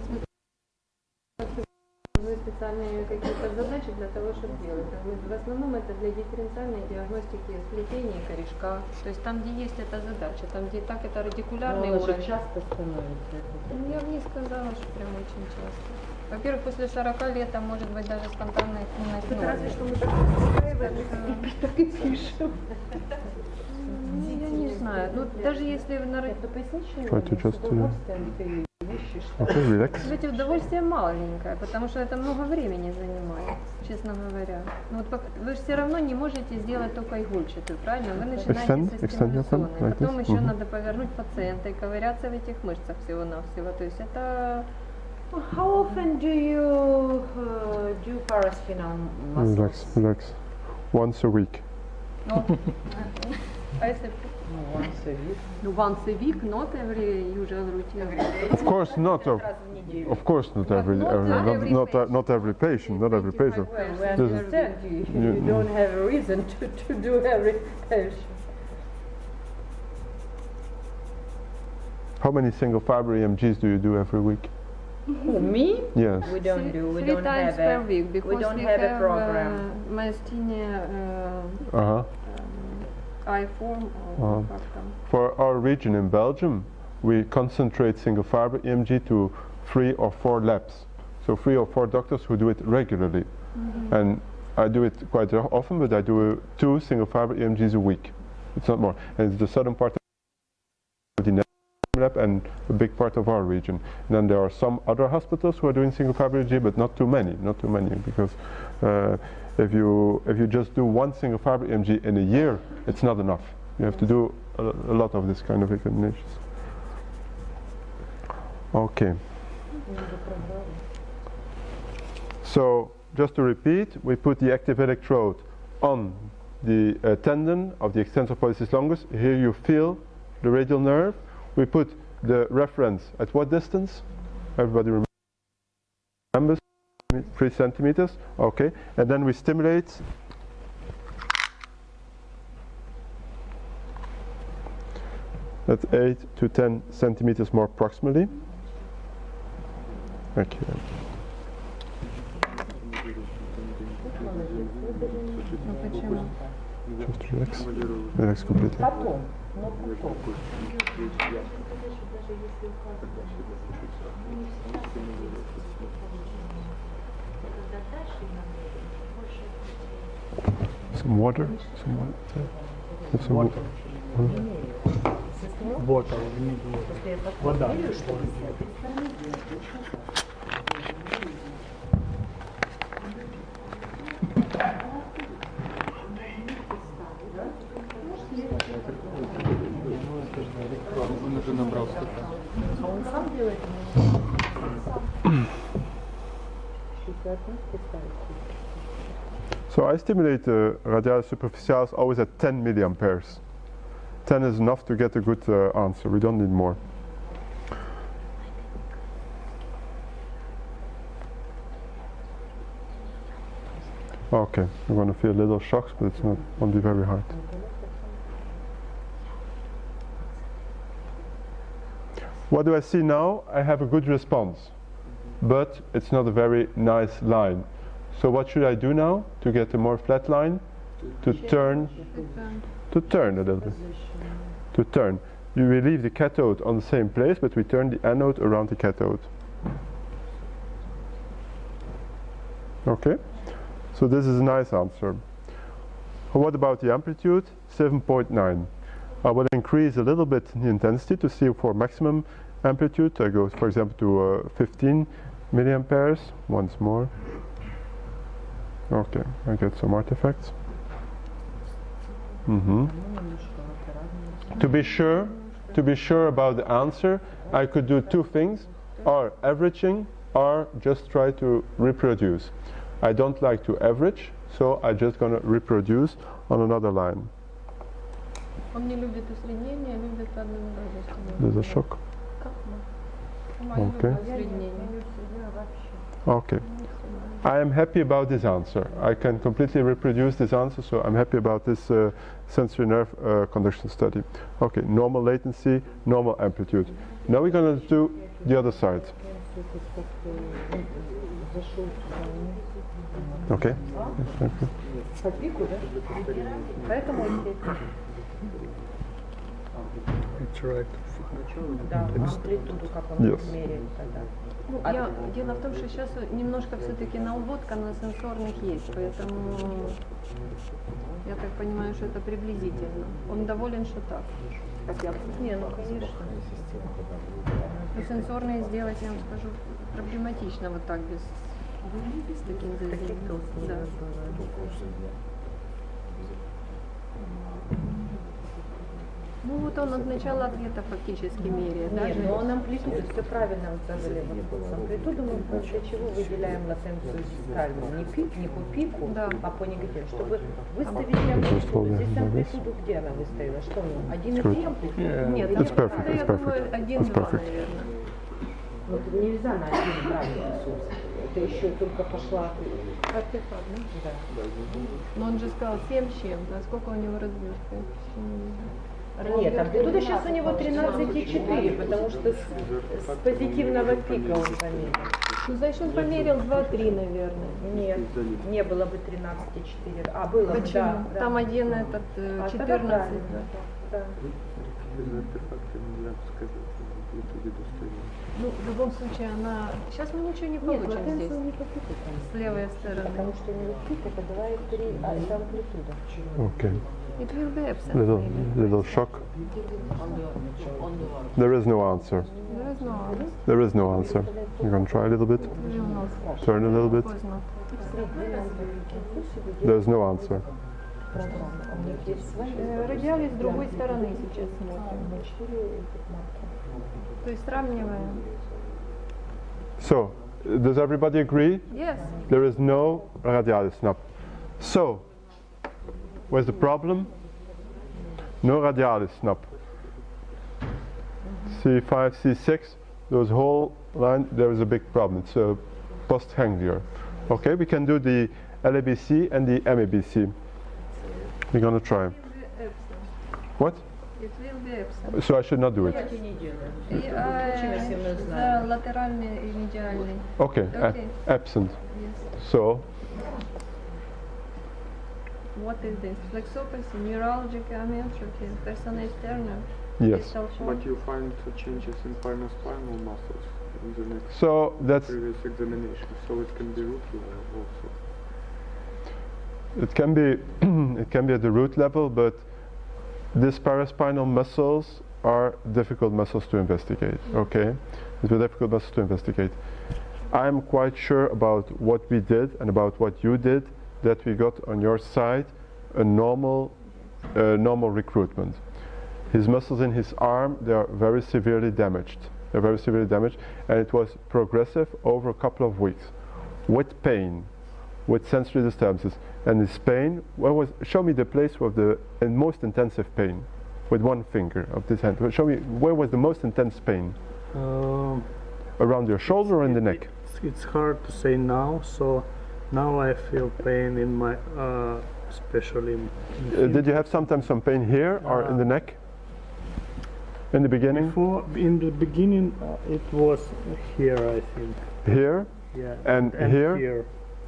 специальные какие-то задачи для того, чтобы делать. В основном это для дифференциальной диагностики сплетения корешка. То есть там, где есть эта задача, там, где так это радикулярный уровень. Часто становится. Я бы не сказала, что прям очень часто. Во-первых, после 40 лет там может быть даже спонтанная активность. Разве что мы так настраиваем, так и пишем. Я не знаю. Ну, даже если на Try to just Okay, relax. Кстати, удовольствие маленькое, потому что это много времени занимает, честно говоря. Но вот вы же все равно не можете сделать только игольчатую, правильно? Вы начинаете со стимуляционной, потом еще надо повернуть пациента и ковыряться в этих мышцах всего-навсего. То есть это... How often do you do paraspinal muscles? Relax. Once a week. А если... Once a week. Once a week, not every usual routine. Of course not. Of course not every not every patient. Not every patient. Well, we understand you don't have a reason to do every patient. How many single fiber EMGs do you do every week? Who, me? Yes. We don't do. We Three don't times have per week because we don't have a program. Myasthenia I form. For our region in Belgium, we concentrate single fiber EMG to 3 or 4 labs. So 3 or 4 doctors who do it regularly. And I do it quite often, but I do 2 single fiber EMGs a week. It's not more. And it's the southern part of the lab and a big part of our region. And then there are some other hospitals who are doing single fiber EMG, but not too many, because if you just do 1 single fiber EMG in a year, it's not enough. You have to do a lot of this kind of examinations. Okay. So just to repeat, we put the active electrode on the tendon of the extensor pollicis longus. Here you feel the radial nerve. We put the reference at what distance? Everybody remembers? 3 centimeters. Okay. And then we stimulate. That's 8 to 10 centimeters more proximally. Okay. Just relax. Relax completely. Some water? Some water? Have some water. Water. Вода. Он уже набрал So I stimulate the radialis superficialis always at 10 milliamperes. 10 is enough to get a good answer. We don't need more. Okay, you're going to feel little shocks, but it's not, won't be very hard. What do I see now? I have a good response, but it's not a very nice line. So what should I do now to get a more flat line? To turn a little bit. To turn. You will leave the cathode on the same place, but we turn the anode around the cathode. Okay? So this is a nice answer. What about the amplitude? 7.9. I will increase a little bit the intensity to see for maximum amplitude. I go, for example, to 15 milliamperes. Once more. Okay, I get some artifacts. To be sure about the answer, I could do 2 things: or averaging, or just try to reproduce. I don't like to average, so I'm just going to reproduce on another line. There's a shock. Okay. Okay. I am happy about this answer. I can completely reproduce this answer, so I'm happy about this sensory nerve conduction study. Okay, normal latency, normal amplitude. Now we're going to do the other side. Okay. It's right. Yes. Дело в том, что сейчас немножко все-таки наводка на сенсорных есть, поэтому я так понимаю, что это приблизительно. Он доволен, что так. Не, ну конечно. И сенсорные сделать, я вам скажу, проблематично вот так без таких заземов. Да. Ну вот он от начала ответа фактически меряет. Нет, но он амплитуду, все правильно вы задали вопрос. Амплитуду мы после чего выделяем латенцию дискальную? Не по пику, да, а по негативу. Чтобы выставить амплитуду, здесь амплитуду где она выставила? Что ну, 1,3 амплитуду? Нет, It's perfect, я it's думаю, perfect. 1-2, It's perfect. наверное. Вот нельзя на один правильный ресурс. Это еще только пошла. Артефакт, да? Да. Но он же сказал 7 с чем-то, а сколько у него разбивка? Нет, амплитуда сейчас у него 13,4, потому что с позитивного пика он померил. Ну, значит, он померил 2-3, наверное. Нет, не было бы 13,4. А, было бы, Почему? да. Там один этот 14. Да. Да. Ну, в любом случае, она... Сейчас мы ничего не получим здесь. Не по пику, С левой стороны. потому что у него пик это 2,3, а это амплитуда. Okay. It will be absent. Little shock. There is no answer. There is no answer. There is no answer. You're going to try a little bit. Turn a little bit. Поздно. There's no answer. Радиали с другой стороны сейчас смотрим. То есть сравниваем. So, does everybody agree? Yes. There is no radialis snap. So, where's the problem? No radialis snap. C5, C6, those whole line, there is a big problem. It's a post-ganglion. Okay, we can do the LABC and the MABC. We're going to try. What? It will be absent. So I should not do it. Латеральный и медиальный. Okay, Okay. Absent. Yes. So, What is this? Plexopathy, neuralgic amyotrophy, persona externa. yes. Distal shock. But you find changes in spinal muscles in the next So that's previous examination, so it can be root level also. it can be at the root level, but these paraspinal muscles are difficult muscles to investigate. Okay, it's very difficult muscles to investigate. I'm quite sure about what we did and about what you did, that we got on your side a normal recruitment. His muscles in his arm, they are very severely damaged. They're very severely damaged, and it was progressive over a couple of weeks, with pain, with sensory disturbances. And this pain, show me the place of the most intensive pain, with one finger of this hand. Show me where was the most intense pain. Around your shoulder or in the neck? It's hard to say now. So now I feel pain in my, especially. Did you have sometimes some pain here or in the neck? In the beginning? In the beginning, it was here, I think. Here? Yeah. And here?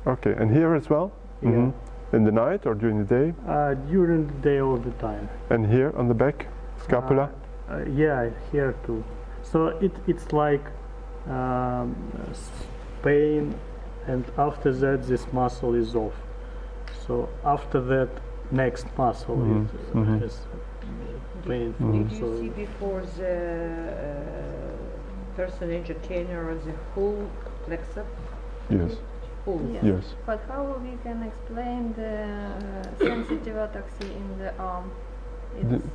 Okay, and here as well? Yeah. Mm-hmm. In the night or during the day? During the day all the time. And here on the back? Scapula? Yeah, here too. So it's like pain, and after that this muscle is off. So after that next muscle is painful. Did you see before the person entertainer the full plexus? Yes. Yes. Yes. But how we can explain the sensitive ataxia in the arm? It's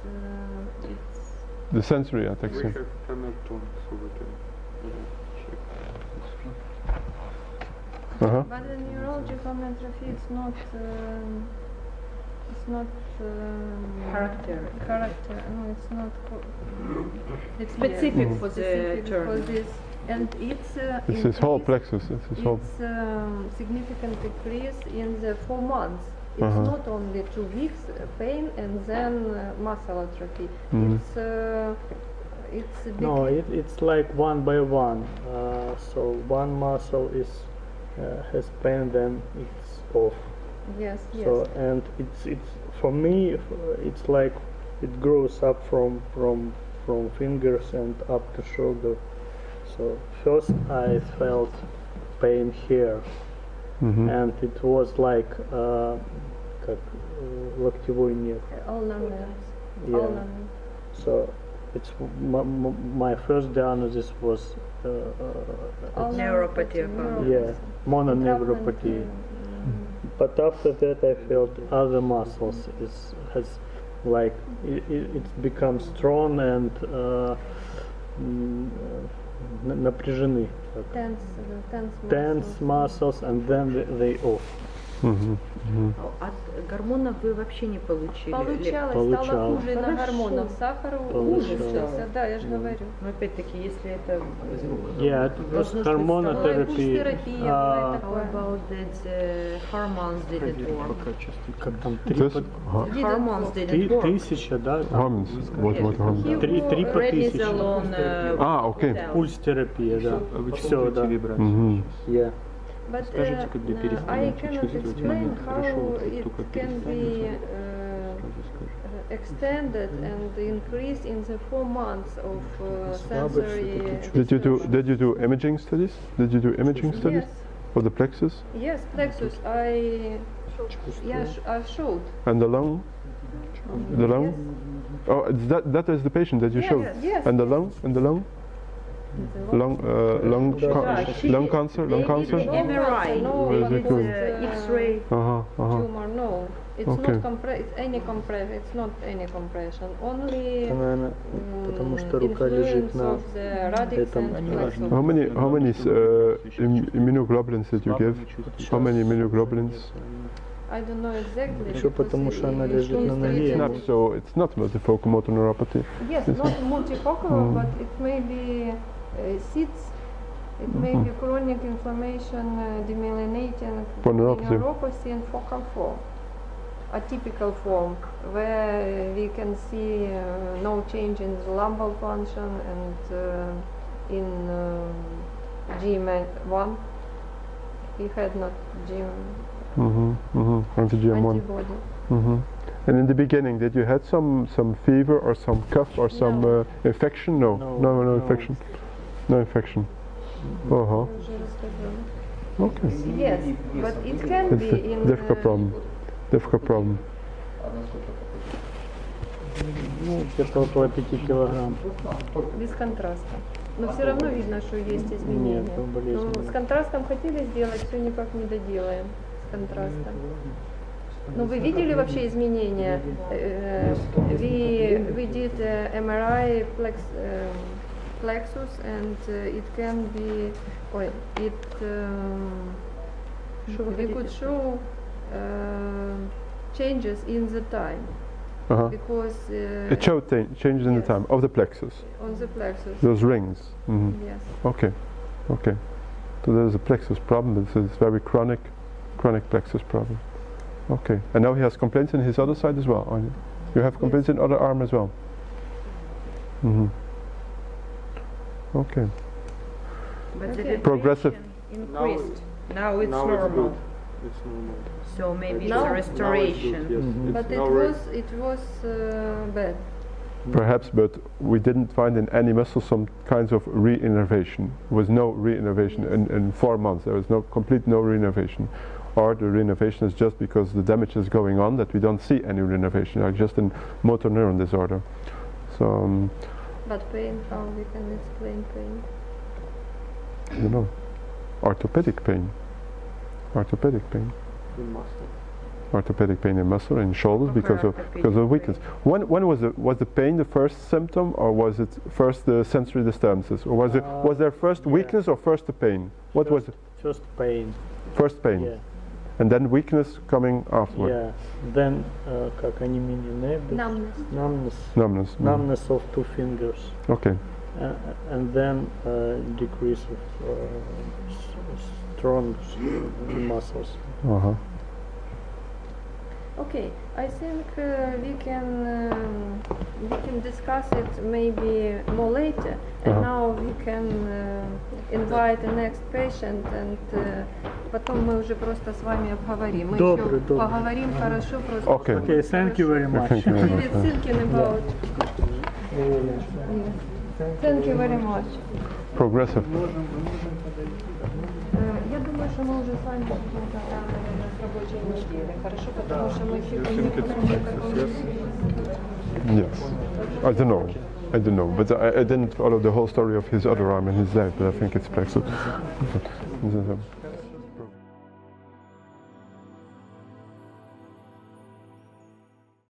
The sensory ataxia. We have Hamilton, so we can check. But the neurological amyotrophy, it's not Character. No, it's not. It's Specific for specific the for term. this, and it's It's his whole plexus. It's whole. It's significant decrease in the 4 months. It's not only 2 weeks pain and then muscle atrophy. It's a big. No, it's like one by one. So one muscle has pain, then it's off. Yes, yes. So and it's for me it's like it grows up from fingers and up to shoulder. So first I felt pain here, and it was like как локтевой нерв. Ulnar nerves. Yeah. Ulnar nerves. So it's my first diagnosis was Neuropathy. yeah, mononeuropathy. But after that, I felt other muscles has like it's become strong and напряжены. Tense muscles, and then they off. От гормонов вы вообще не получили? Получалось, стало хуже на гормонах, сахар улучшился, да, я же говорю. Но опять-таки, если это... Yeah, it was hormonotherapy. How about that hormones didn't work? Как там, Hormones didn't work. 3000, да? Hormones. What hormones? 3 по 1000. Окей. Пульс-терапия, да. Все, да. Yeah. But I cannot explain how it can be extended and increased in the 4 months of sensory. Did you do imaging studies? Did you do imaging studies for the plexus? Yes, plexus. I showed. And the lung? The lung? Yes. Oh, that is the patient that you showed. Yes. And the lung? And the lung? Lung cancer? Lung cancer? MRI, X-ray. Tumor, no. It's not it's any compression. It's not any compression. Only influence of the radix and plexus. How many immunoglobulins did you give? How many immunoglobulins? I don't know exactly. Еще потому что она лежит на ноге. It's not multifocal motor neuropathy. Yes, not multifocal, but it may be SIDS. It may be chronic inflammation, demyelinating neuropathy in focal form, atypical form, where we can see no change in the lumbar function and in GM1 he had not Anti-GM1. antibody. And in the beginning, did you had some fever or some cough or some infection? No infection. No infection. Okay. Yes, but it can be in difficult problem. Difficult problem. Ну, где-то около 5 килограмм. Без контраста. Но все равно видно, что есть изменения. Нет, болезнь. Но с контрастом хотели сделать, все никак не доделаем с контрастом. Но вы видели вообще изменения? We did MRI plexus and it can be, we could show changes in the time. Because it showed changes in the time of the plexus. On the plexus. Those rings. Yes. Okay. So there's a plexus problem. It's very chronic plexus problem. Okay. And now he has complaints in his other side as well. You have complaints in other arm as well. Okay. But the progressive increased. Now it's normal. It's normal. So maybe it's a restoration. But it was bad. Perhaps, but we didn't find in any muscle some kinds of re-innervation. There was no re-innervation in 4 months. There was no re-innervation. Or the re-innervation is just because the damage is going on that we don't see any re-innervation, like just in motor neuron disorder. So. But pain, how we can explain pain? I don't know. Orthopedic pain. Orthopedic pain. In muscle. Orthopedic pain in muscle and shoulders because of weakness. When was the pain the first symptom, or was it first the sensory disturbances, or was there first weakness or first the pain? What was it? First pain. First pain. Yeah. And then weakness coming afterward. Yeah. Then как онемение Numbness. Numbness of 2 fingers. Okay. And then decrease of strong muscles. Okay, I think we can discuss it maybe more later. And now we can invite the next patient, and потом мы уже просто с вами обговорим. Мы еще поговорим хорошо просто. Okay, thank you very much. Thinking about. Thank you very much. Progressive. Я думаю, что мы уже с вами будем тогда, наверное, с рабочей недели. Хорошо, потому что мы фиксируем. Yes. I don't know. I don't know. But I didn't follow the whole story of his other arm and his leg, but I think it's plexus.